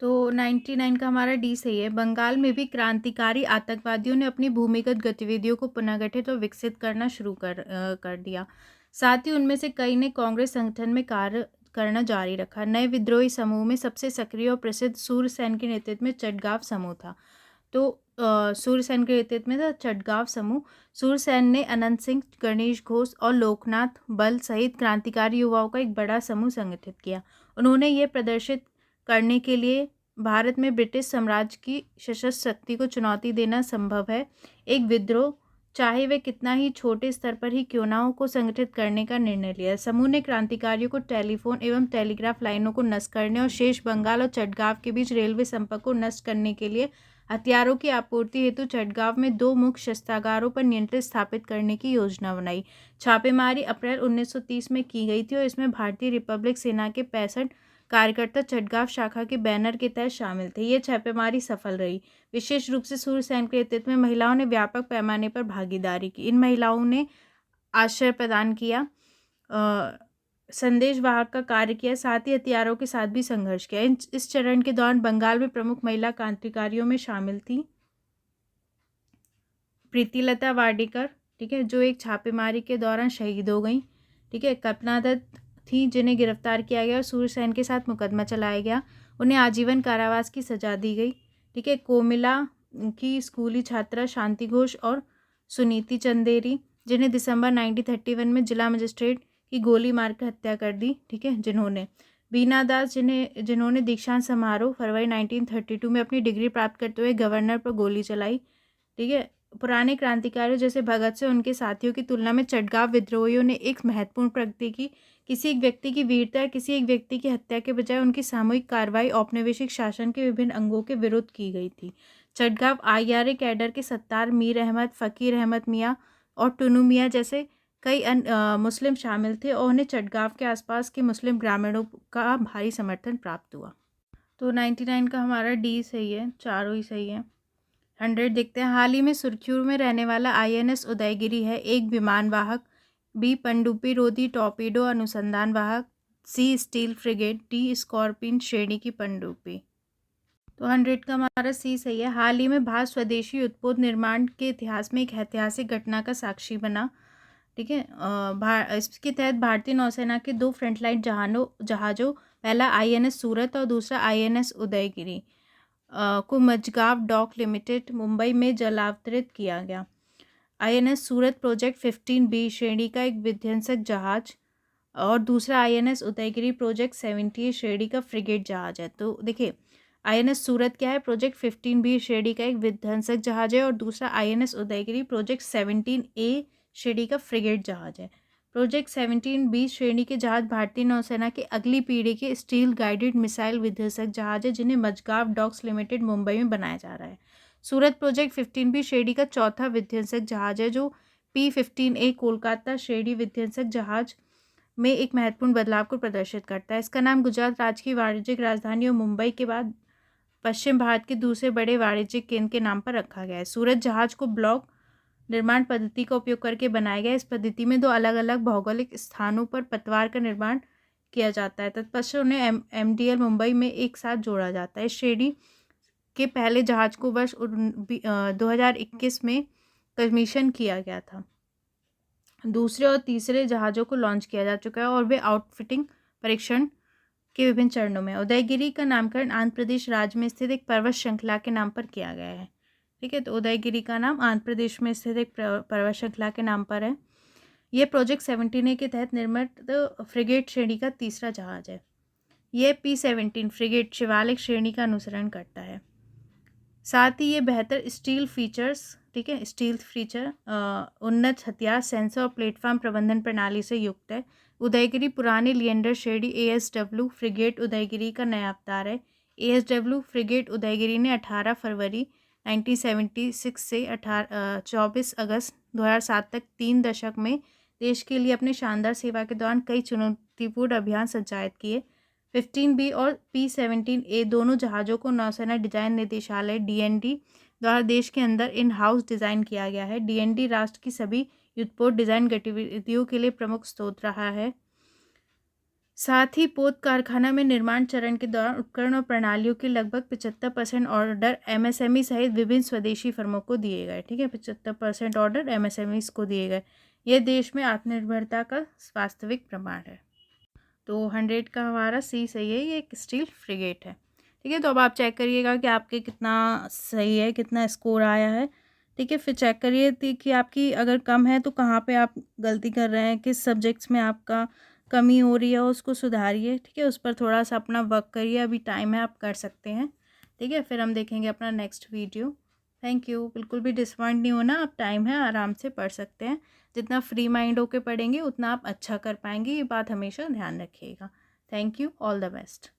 तो 99 का हमारा डी सही है। बंगाल में भी क्रांतिकारी आतंकवादियों ने अपनी भूमिगत गतिविधियों को पुनर्गठित और विकसित करना शुरू कर दिया। साथ ही उनमें से कई ने कांग्रेस संगठन में कार्य करना जारी रखा। नए विद्रोही समूह में सबसे सक्रिय और प्रसिद्ध सूर्यसेन के नेतृत्व में चटगांव समूह था। तो सूर्यसेन के नेतृत्व में था चटगांव समूह। सूर्यसेन ने अनंत सिंह, गणेश घोष और लोकनाथ बल सहित क्रांतिकारी युवाओं का एक बड़ा समूह संगठित किया। उन्होंने ये प्रदर्शित करने के लिए भारत में ब्रिटिश साम्राज्य की सशस्त्र शक्ति को चुनौती देना संभव है, एक विद्रोह, चाहे वे कितना ही छोटे स्तर पर ही क्यों ना हो, को संगठित करने का निर्णय लिया। समूह ने क्रांतिकारियों को टेलीफोन एवं टेलीग्राफ लाइनों को नष्ट करने और शेष बंगाल और चटगांव के बीच रेलवे संपर्क को नष्ट करने के लिए हथियारों की आपूर्ति हेतु चटगांव में 2 मुख्य शस्त्रागारों पर नियंत्रण स्थापित करने की योजना बनाई। छापेमारी अप्रैल 1930 में की गई थी और इसमें भारतीय रिपब्लिक सेना के 65 कार्यकर्ता चटगांव शाखा के बैनर के तहत शामिल थे। ये छापेमारी सफल रही। विशेष रूप से सूर्यसेन के नेतृत्व में महिलाओं ने व्यापक पैमाने पर भागीदारी की। इन महिलाओं ने आश्रय प्रदान किया, संदेश वाहक का कार्य किया, साथ ही हथियारों के साथ भी संघर्ष किया। इस चरण के दौरान बंगाल में प्रमुख महिला क्रांतिकारियों में शामिल थी प्रीतिलता वाडेकर, ठीक है, जो एक छापेमारी के दौरान शहीद हो गई, ठीक है। कल्पना दत्त थी, जिन्हें गिरफ्तार किया गया और सूर्यसेन के साथ मुकदमा चलाया गया। उन्हें आजीवन कारावास की सजा दी गई, ठीक है। कोमिला की स्कूली छात्रा शांति घोष और सुनीति चंदेरी, जिन्हें दिसंबर 1931 में जिला मजिस्ट्रेट की गोली मारकर हत्या कर दी, ठीक है, जिन्होंने बीना दास, जिन्होंने दीक्षांत समारोह फरवरी 1932 में अपनी डिग्री प्राप्त करते हुए गवर्नर पर गोली चलाई, ठीक है। पुराने क्रांतिकारियों जैसे भगत सिंह उनके साथियों की तुलना में चटगांव विद्रोहियों ने एक महत्वपूर्ण प्रगति की। किसी एक व्यक्ति की वीरता या किसी एक व्यक्ति की हत्या के बजाय उनकी सामूहिक कार्रवाई औपनिवेशिक शासन के विभिन्न अंगों के विरुद्ध की गई थी। चटगांव IRA कैडर के सत्तार मीर अहमद, फ़कीर अहमद मियाँ और टुनू मियाँ जैसे कई मुस्लिम शामिल थे और उन्हें चटगांव के आसपास के मुस्लिम ग्रामीणों का भारी समर्थन प्राप्त हुआ। तो 99 का हमारा डी सही है, चारों ही सही है। 100 देखते हैं। हाल ही में सुर्खियों में रहने वाला INS उदयगिरी है। एक विमानवाहक, B पनडुब्बी रोधी टॉर्पीडो अनुसंधान वाहक, C steel frigate, D Scorpene श्रेणी की पनडुब्बी। तो 100 का हमारा C सही है। हाल ही में भारत स्वदेशी युद्धपोत निर्माण के इतिहास में एक ऐतिहासिक घटना का साक्षी बना, ठीक है। इसके तहत भारतीय नौसेना के 2 फ्रंटलाइन जहाज़ों, पहला INS सूरत और दूसरा INS उदयगिरी को मझगांव डॉक लिमिटेड मुंबई में जलावतरित किया गया। INS सूरत प्रोजेक्ट 15B श्रेणी का एक विध्वंसक जहाज और दूसरा INS उदयगिरी प्रोजेक्ट 70 श्रेणी का फ्रिगेट जहाज है। तो देखिए, INS सूरत क्या है, प्रोजेक्ट 15B श्रेणी का एक विध्वंसक जहाज है और दूसरा INS उदयगिरी प्रोजेक्ट 17A श्रेणी का फ्रिगेट जहाज है। प्रोजेक्ट 17B श्रेणी के जहाज भारतीय नौसेना की अगली पीढ़ी के स्टील गाइडेड मिसाइल विध्वंसक जहाज है, जिन्हें मझगांव डॉक्स लिमिटेड मुंबई में बनाया जा रहा है। सूरत प्रोजेक्ट 15B श्रेणी का चौथा विध्वंसक जहाज है, जो P-15A कोलकाता श्रेणी विध्वंसक जहाज में एक महत्वपूर्ण बदलाव को प्रदर्शित करता है। इसका नाम गुजरात राज्य की वाणिज्यिक राजधानी और मुंबई के बाद पश्चिम भारत के दूसरे बड़े वाणिज्यिक केंद्र के नाम पर रखा गया है। सूरत जहाज को ब्लॉक निर्माण पद्धति का उपयोग करके बनाया गया। इस पद्धति में 2 अलग अलग भौगोलिक स्थानों पर पतवार का निर्माण किया जाता है। तत्पश्चात उन्हें MDL मुंबई में एक साथ जोड़ा जाता है। इस श्रेणी के पहले जहाज को वर्ष 2021 में कमीशन किया गया था। दूसरे और तीसरे जहाज़ों को लॉन्च किया जा चुका है और वे आउटफिटिंग परीक्षण के विभिन्न चरणों में। उदयगिरी का नामकरण आंध्र प्रदेश राज्य में स्थित एक पर्वत श्रृंखला के नाम पर किया गया है, ठीक है। तो उदयगिरी का नाम आंध्र प्रदेश में स्थित एक पर्वत श्रृंखला के नाम पर है। यह प्रोजेक्ट 17A के तहत निर्मित फ्रिगेट श्रेणी का तीसरा जहाज है। यह P-17 फ्रिगेट शिवालिक श्रेणी का अनुसरण करता है। साथ ही ये बेहतर स्टील फीचर्स, ठीक है, स्टील फीचर, उन्नत हथियार, सेंसर और प्लेटफॉर्म प्रबंधन प्रणाली से युक्त है। उदयगिरी पुराने लिएंडर श्रेणी ASW फ्रिगेट उदयगिरी का नया अवतार है। ASW फ्रिगेट उदयगिरी ने 18 फरवरी 1976 से 24 अगस्त 2007 तक 3 दशक में देश के लिए अपनी शानदार सेवा के दौरान कई चुनौतीपूर्ण अभियान संचालित किए। 15B और P-17A दोनों जहाज़ों को नौसेना डिजाइन निदेशालय DND द्वारा देश के अंदर इन हाउस डिज़ाइन किया गया है। DND राष्ट्र की सभी युद्धपोत डिज़ाइन गतिविधियों के लिए प्रमुख स्रोत रहा है। साथ ही पोत कारखाना में निर्माण चरण के दौरान उपकरण और प्रणालियों के लगभग 75% ऑर्डर MSME सहित विभिन्न स्वदेशी फर्मों को दिए गए, ठीक है। 75% ऑर्डर MSMEs को दिए गए। यह देश में आत्मनिर्भरता का वास्तविक प्रमाण है। तो 100 का हमारा C सही है, ये एक स्टील फ्रिगेट है, ठीक है। तो अब आप चेक करिएगा कि आपके कितना सही है, कितना स्कोर आया है, ठीक है। फिर चेक करिए कि आपकी अगर कम है तो कहाँ पे आप गलती कर रहे हैं, किस सब्जेक्ट्स में आपका कमी हो रही है, उसको सुधारिए, ठीक है। उस पर थोड़ा सा अपना वर्क करिए, अभी टाइम है, आप कर सकते हैं, ठीक है। फिर हम देखेंगे अपना नेक्स्ट वीडियो। Thank you. बिल्कुल भी डिसपॉइंट नहीं होना, आप टाइम है, आराम से पढ़ सकते हैं। जितना फ्री माइंड होकर पढ़ेंगे उतना आप अच्छा कर पाएंगे, ये बात हमेशा ध्यान रखिएगा। Thank you, all the best.